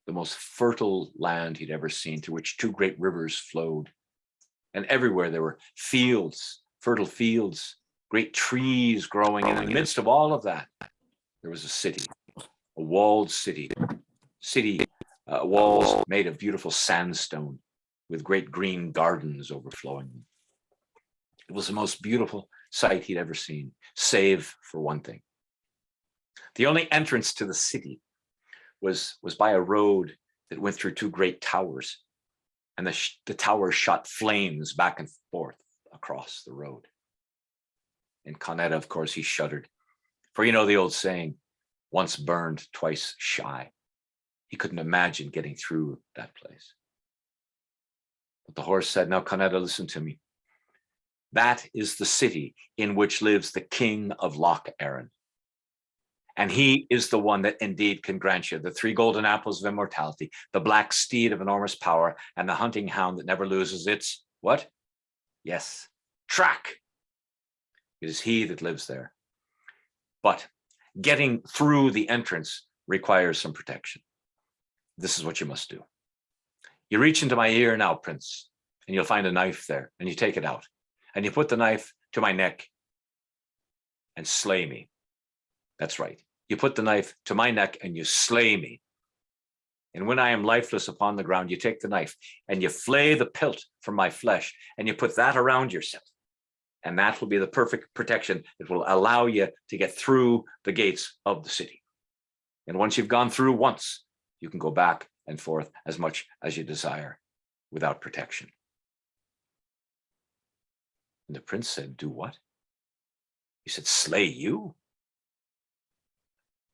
the most fertile land he'd ever seen, through which 2 great rivers flowed. And everywhere there were fields, fertile fields, great trees growing. And in the midst of all of that, there was a city, a walled city, walls made of beautiful sandstone with great green gardens overflowing them. It was the most beautiful sight he'd ever seen, save for one thing. The only entrance to the city was by a road that went through 2 great towers, and the towers shot flames back and forth across the road. And Conetta, of course, he shuddered. For you know the old saying, once burned, twice shy. He couldn't imagine getting through that place. But the horse said, now, Conetta, listen to me. That is the city in which lives the king of Loch Erin. And he is the one that indeed can grant you the 3 golden apples of immortality, the black steed of enormous power, and the hunting hound that never loses its, what? Yes, track. It is he that lives there. But getting through the entrance requires some protection. This is what you must do. You reach into my ear now, Prince, and you'll find a knife there, and you take it out, and you put the knife to my neck and slay me. That's right. You put the knife to my neck and you slay me. And when I am lifeless upon the ground, you take the knife and you flay the pelt from my flesh and you put that around yourself. And that will be the perfect protection. It will allow you to get through the gates of the city. And once you've gone through once, you can go back and forth as much as you desire without protection. And the prince said, do what? He said, slay you?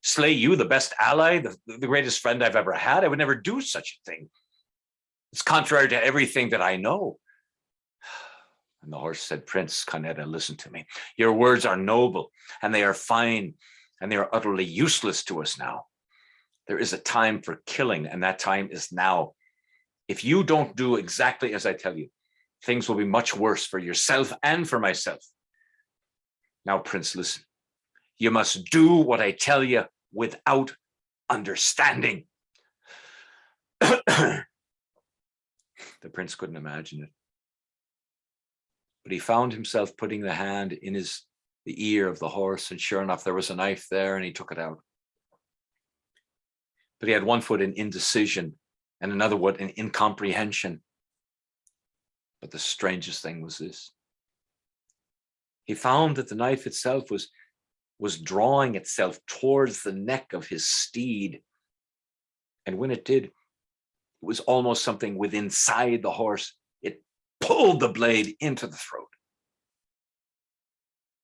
Slay you, the best ally, the greatest friend I've ever had? I would never do such a thing. It's contrary to everything that I know. And the horse said, Prince Conetta, listen to me. Your words are noble and they are fine and they are utterly useless to us now. There is a time for killing and that time is now. If you don't do exactly as I tell you, things will be much worse for yourself and for myself. Now, Prince, listen. You must do what I tell you without understanding. The prince couldn't imagine it. But he found himself putting the hand in the ear of the horse, and sure enough, there was a knife there, and he took it out. But he had one foot in indecision and another one in incomprehension. But the strangest thing was this. He found that the knife itself was drawing itself towards the neck of his steed. And when it did, it was almost something within inside the horse. It pulled the blade into the throat.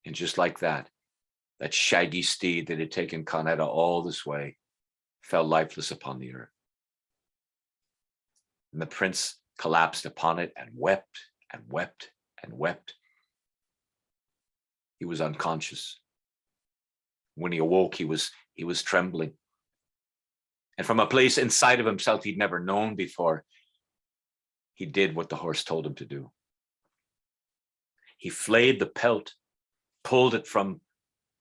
And just like that, that shaggy steed that had taken Conetta all this way fell lifeless upon the earth. And the prince collapsed upon it and wept and wept and wept. He was unconscious. When he awoke, he was trembling. And from a place inside of himself he'd never known before, he did what the horse told him to do. He flayed the pelt, pulled it from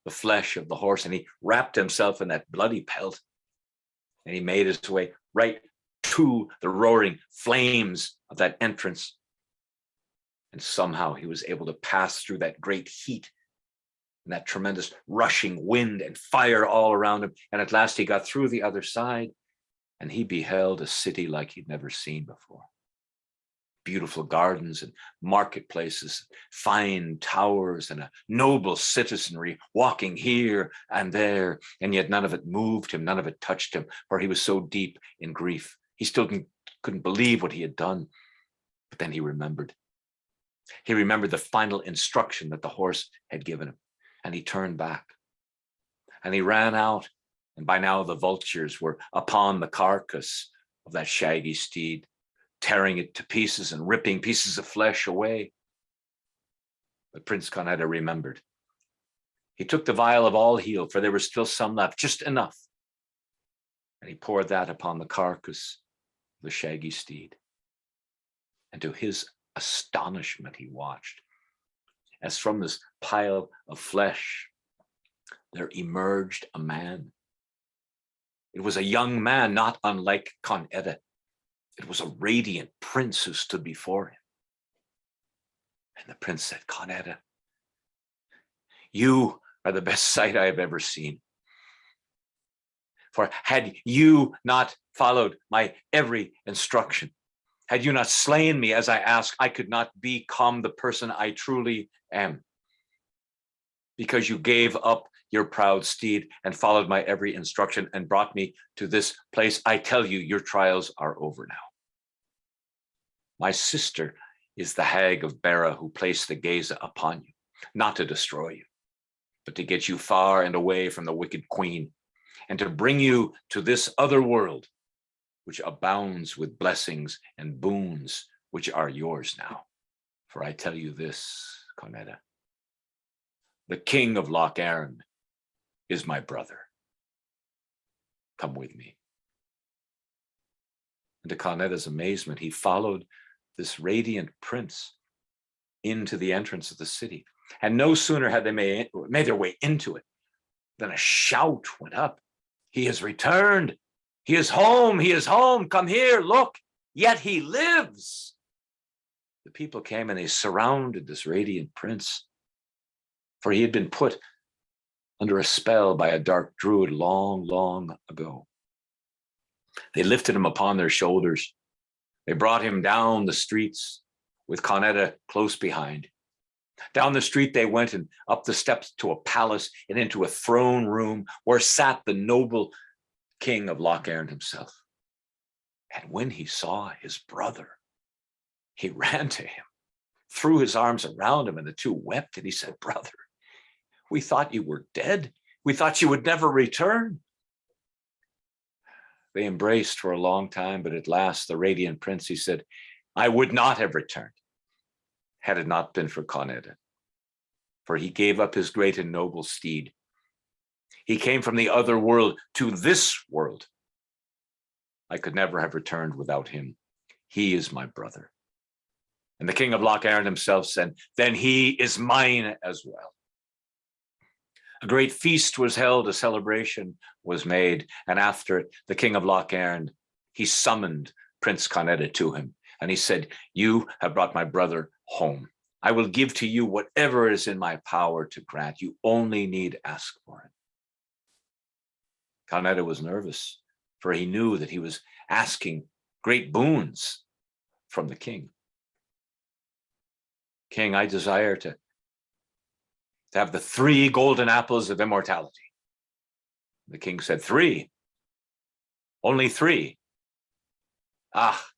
the flesh of the horse, and he wrapped himself in that bloody pelt. And he made his way right to the roaring flames of that entrance. And somehow he was able to pass through that great heat and that tremendous rushing wind and fire all around him. And at last he got through the other side and he beheld a city like he'd never seen before. Beautiful gardens and marketplaces, fine towers and a noble citizenry walking here and there. And yet none of it moved him, none of it touched him, for he was so deep in grief. He still couldn't believe what he had done. But then he remembered. He remembered the final instruction that the horse had given him. And he turned back and he ran out. And by now the vultures were upon the carcass of that shaggy steed, tearing it to pieces and ripping pieces of flesh away. But Prince Conetta remembered. He took the vial of all heal, for there was still some left, just enough. And he poured that upon the carcass of the shaggy steed. And to his astonishment, he watched as from this pile of flesh, there emerged a man. It was a young man, not unlike Conetta. It was a radiant prince who stood before him. And the prince said, Conetta, you are the best sight I have ever seen. For had you not followed my every instruction, had you not slain me as I asked, I could not become the person I truly am. Because you gave up your proud steed and followed my every instruction and brought me to this place, I tell you, your trials are over now. My sister is the hag of Bera who placed the gaze upon you, not to destroy you, but to get you far and away from the wicked queen, and to bring you to this other world, which abounds with blessings and boons, which are yours now. For I tell you this, Conetta, the king of Loch Erin is my brother. Come with me. And to Conetta's amazement, he followed this radiant prince into the entrance of the city. And no sooner had they made their way into it than a shout went up. He has returned. He is home. He is home. Come here, look, yet he lives. The people came and they surrounded this radiant prince, for he had been put under a spell by a dark druid long, long ago. They lifted him upon their shoulders. They brought him down the streets with Conetta close behind. Down the street they went and up the steps to a palace and into a throne room where sat the noble king of Loch Erin himself. And when he saw his brother, he ran to him, threw his arms around him, and the two wept. And he said, "Brother, we thought you were dead. We thought you would never return." They embraced for a long time, but at last the radiant prince, he said, "I would not have returned had it not been for Conetta, for he gave up his great and noble steed. He came from the other world to this world. I could never have returned without him. He is my brother." And the king of Loch Erin himself said, "Then he is mine as well." A great feast was held, a celebration was made, and after it, the king of Loch Erin, he summoned Prince Conetta to him, and he said, "You have brought my brother home. I will give to you whatever is in my power to grant. You only need ask for it." Conetta was nervous, for he knew that he was asking great boons from the king. "King, I desire to have the 3 golden apples of immortality." The king said, "3? Only 3? Ah,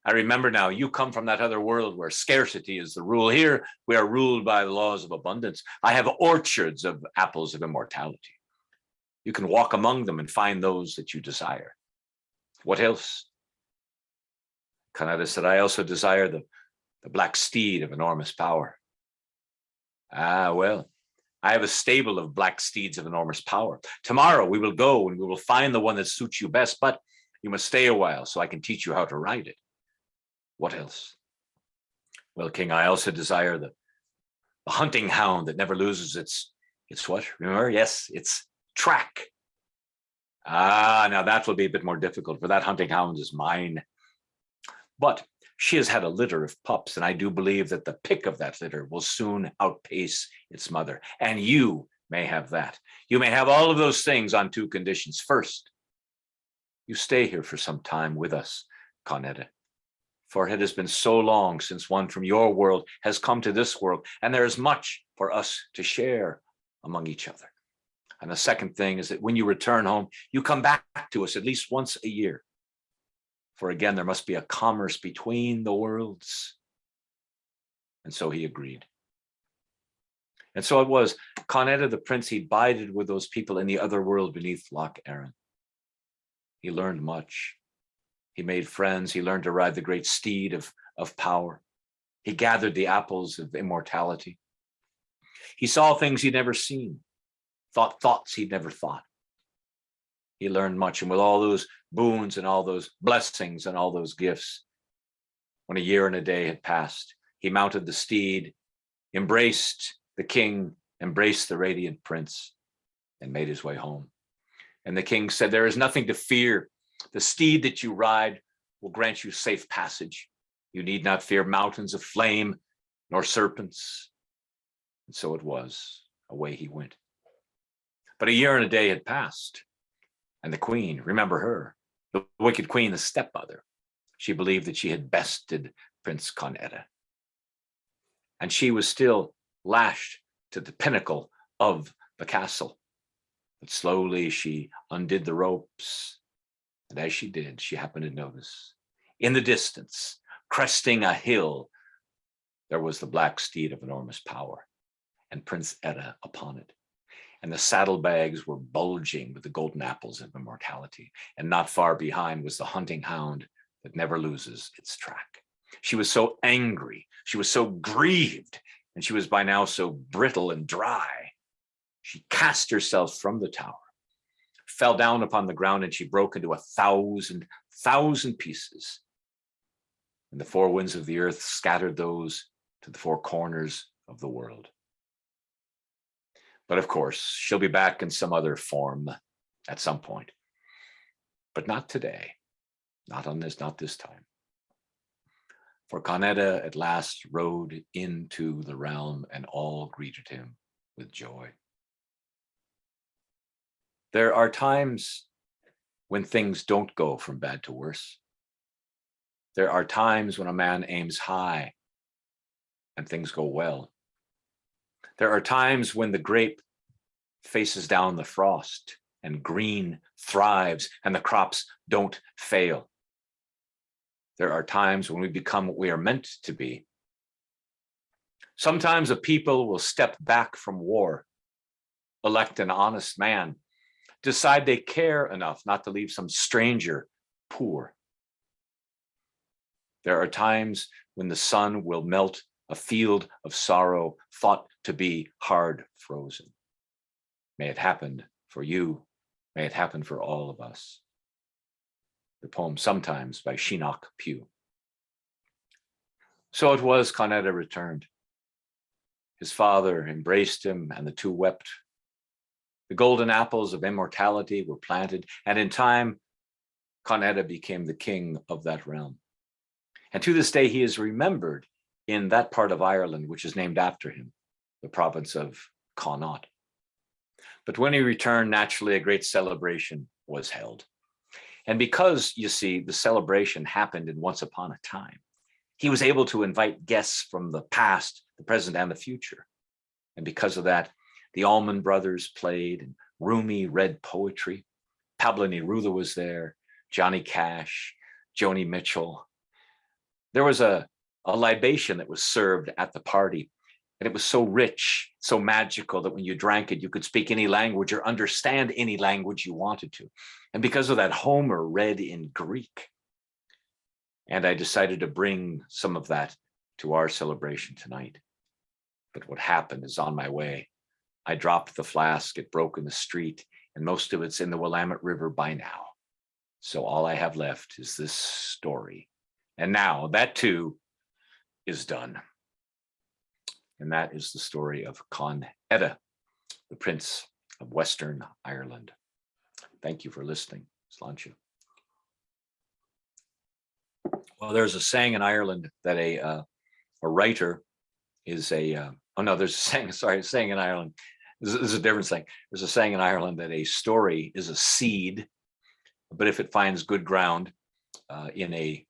I remember now, you come from that other world where scarcity is the rule. Here, we are ruled by the laws of abundance. I have orchards of apples of immortality. You can walk among them and find those that you desire. What else?" Conetta said, "I also desire the black steed of enormous power." "Ah, well, I have a stable of black steeds of enormous power. Tomorrow we will go and we will find the one that suits you best, but you must stay a while so I can teach you how to ride it." "What else?" "Well, King, I also desire the hunting hound that never loses its what? Remember? Yes, its track." "Ah, now that will be a bit more difficult, for that hunting hound is mine. But she has had a litter of pups, and I do believe that the pick of that litter will soon outpace its mother. And you may have that. You may have all of those things on 2 conditions. First, you stay here for some time with us, Conetta, for it has been so long since one from your world has come to this world, and there is much for us to share among each other. And the second thing is that when you return home, you come back to us at least once a year. For again, there must be a commerce between the worlds." And so he agreed. And so it was, Conetta the prince, he bided with those people in the other world beneath Loch Erin. He learned much. He made friends. He learned to ride the great steed of power. He gathered the apples of immortality. He saw things he'd never seen, thought thoughts he'd never thought. He learned much, and with all those boons and all those blessings and all those gifts, when a year and a day had passed, he mounted the steed, embraced the king, embraced the radiant prince, and made his way home. And the king said, "There is nothing to fear. The steed that you ride will grant you safe passage. You need not fear mountains of flame nor serpents." And so it was. Away he went. But a year and a day had passed. And the queen, remember her, the wicked queen, the stepmother, she believed that she had bested Prince Conetta. And she was still lashed to the pinnacle of the castle. But slowly she undid the ropes. And as she did, she happened to notice in the distance, cresting a hill, there was the black steed of enormous power and Prince Etta upon it. and the saddlebags were bulging with the golden apples of immortality. And not far behind was the hunting hound that never loses its track. She was so angry, she was so grieved, and she was by now so brittle and dry. She cast herself from the tower, fell down upon the ground, and she broke into 1,000 pieces. And the four winds of the earth scattered those to the four corners of the world. But of course, she'll be back in some other form at some point. But not today. Not this time. For Con Eda at last rode into the realm, and all greeted him with joy. There are times when things don't go from bad to worse. There are times when a man aims high and things go well. There are times when the grape faces down the frost and green thrives and the crops don't fail. There are times when we become what we are meant to be. Sometimes a people will step back from war, elect an honest man, decide they care enough not to leave some stranger poor. There are times when the sun will melt a field of sorrow thought to be hard frozen. May it happen for you. May it happen for all of us. The poem Sometimes by Shinock Pugh. So it was Con Eda returned. His father embraced him, and the two wept. The golden apples of immortality were planted, and in time, Con Eda became the king of that realm. And to this day, he is remembered in that part of Ireland, which is named after him, the province of Connaught. But when he returned, naturally, a great celebration was held. And because, you see, the celebration happened in once upon a time, he was able to invite guests from the past, the present, and the future. And because of that, the Allman Brothers played, and Rumi read poetry. Pablo Neruda was there, Johnny Cash, Joni Mitchell. There was a libation that was served at the party, and it was so rich, so magical that when you drank it, you could speak any language or understand any language you wanted to. And because of that, Homer read in Greek. And I decided to bring some of that to our celebration tonight. But what happened is, on my way, I dropped the flask, it broke in the street, and most of it's in the Willamette River by now. So all I have left is this story. And now that too is done. And that is the story of Con Eda, the Prince of Western Ireland. Thank you for listening. Sláinte. Well, there's a saying in Ireland that a writer is a, there's a saying in Ireland. This is a different saying. There's a saying in Ireland that a story is a seed, but if it finds good ground in a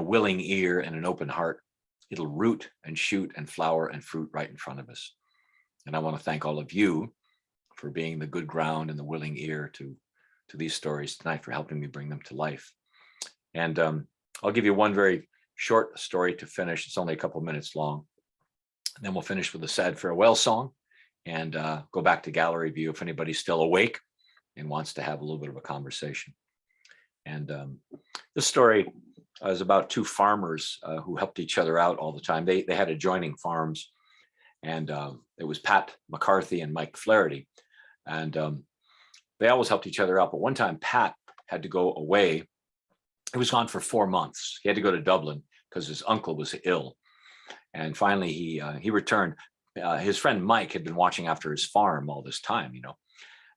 willing ear and an open heart, it'll root and shoot and flower and fruit right in front of us. And I want to thank all of you for being the good ground and the willing ear to these stories tonight, for helping me bring them to life. And I'll give you one very short story to finish. It's only a couple minutes long. And then we'll finish with a sad farewell song and go back to gallery view if anybody's still awake and wants to have a little bit of a conversation. And this story is about two farmers who helped each other out all the time. They had adjoining farms, and it was Pat McCarthy and Mike Flaherty. And they always helped each other out. But one time Pat had to go away. He was gone for 4 months. He had to go to Dublin because his uncle was ill. And finally he returned. His friend Mike had been watching after his farm all this time,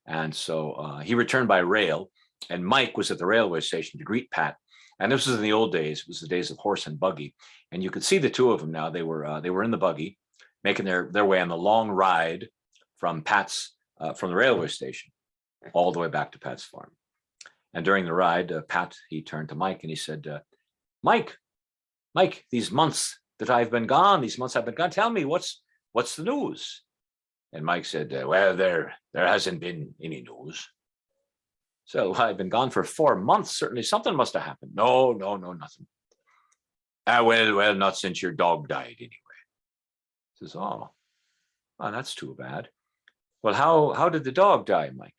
And so he returned by rail, and Mike was at the railway station to greet Pat. And this was in the old days. It was the days of horse and buggy. And you could see the two of them now. They were in the buggy, making their way on the long ride from from the railway station all the way back to Pat's farm. And during the ride, Pat, he turned to Mike and he said, Mike, these months I've been gone, tell me what's the news? And Mike said, well, there hasn't been any news. So I've been gone for 4 months. Certainly something must have happened. No, nothing. Well, not since your dog died anyway. He says, oh, that's too bad. Well, how did the dog die, Mike?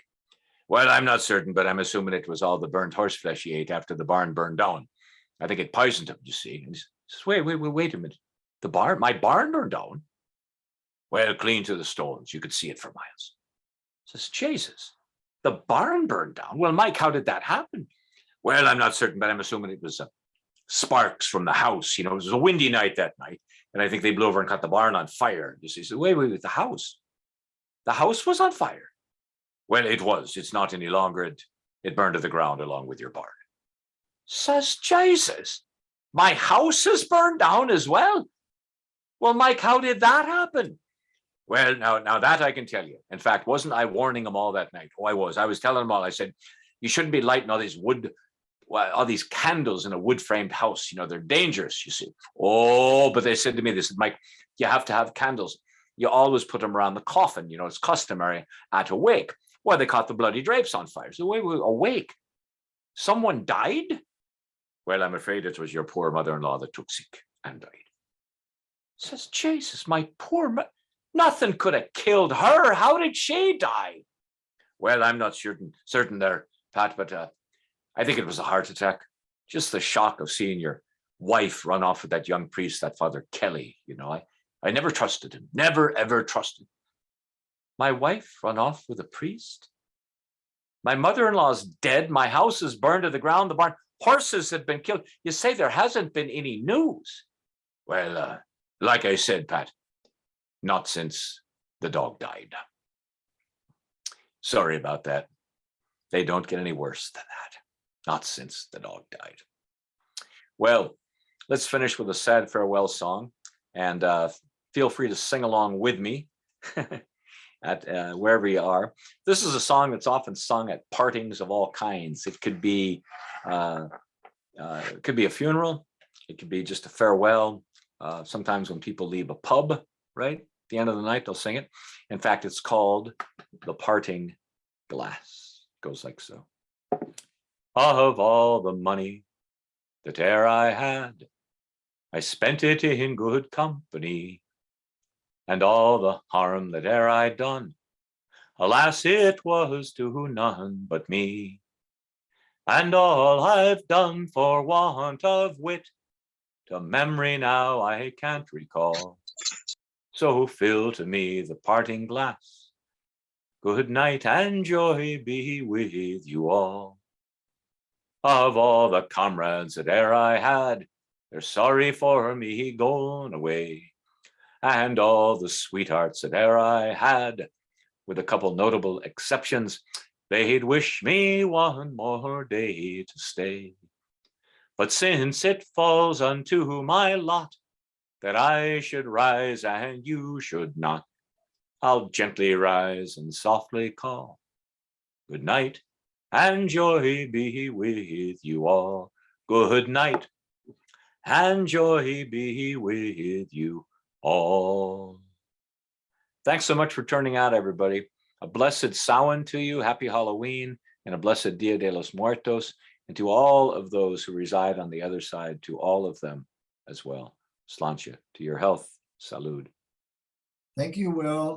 Well, I'm not certain, but I'm assuming it was all the burnt horse flesh he ate after the barn burned down. I think it poisoned him, you see. And he says, wait a minute. My barn burned down? Well, clean to the stones. You could see it for miles. Says, Jesus, the barn burned down? Well, Mike, how did that happen? Well, I'm not certain, but I'm assuming it was sparks from the house. It was a windy night that night. And I think they blew over and caught the barn on fire. You see, so wait, the house. The house was on fire. Well, it was. It's not any longer. It burned to the ground along with your barn. Says, Jesus, my house is burned down as well. Well, Mike, how did that happen? Well, now that I can tell you. In fact, wasn't I warning them all that night? Oh, I was. I was telling them all. I said, you shouldn't be lighting all these candles in a wood-framed house. They're dangerous, you see. Oh, but they said to me, Mike, you have to have candles. You always put them around the coffin. It's customary at a wake. Well, they caught the bloody drapes on fire. So wait, a wake? Someone died? Well, I'm afraid it was your poor mother-in-law that took sick and died. Says, Jesus, my poor nothing could have killed her. How did she die? Well, I'm not certain there, Pat, but I think it was a heart attack. Just the shock of seeing your wife run off with that young priest, that Father Kelly. I never trusted him. Never, ever trusted. My wife run off with a priest? My mother-in-law's dead. My house is burned to the ground. The barn, horses have been killed. You say there hasn't been any news? Well, like I said, Pat, not since the dog died. Sorry about that. They don't get any worse than that. Not since the dog died. Well, let's finish with a sad farewell song, and feel free to sing along with me at wherever you are. This is a song that's often sung at partings of all kinds. It could be a funeral. It could be just a farewell. Sometimes when people leave a pub, right? At the end of the night, they'll sing it. In fact, it's called The Parting Glass. It goes like so. Of all the money that e'er I had, I spent it in good company, and all the harm that e'er I done, alas, it was to none but me. And all I've done for want of wit, to memory now I can't recall. So fill to me the parting glass. Good night and joy be with you all. Of all the comrades that e'er I had, they're sorry for me going away. And all the sweethearts that e'er I had, with a couple notable exceptions, they'd wish me one more day to stay. But since it falls unto my lot that I should rise and you should not, I'll gently rise and softly call. Good night, and joy be with you all. Good night, and joy be with you all. Thanks so much for turning out, everybody. A blessed Samhain to you, happy Halloween, and a blessed Dia de los Muertos, and to all of those who reside on the other side, to all of them as well. Sláinte, to your health. Salud. Thank you, Will.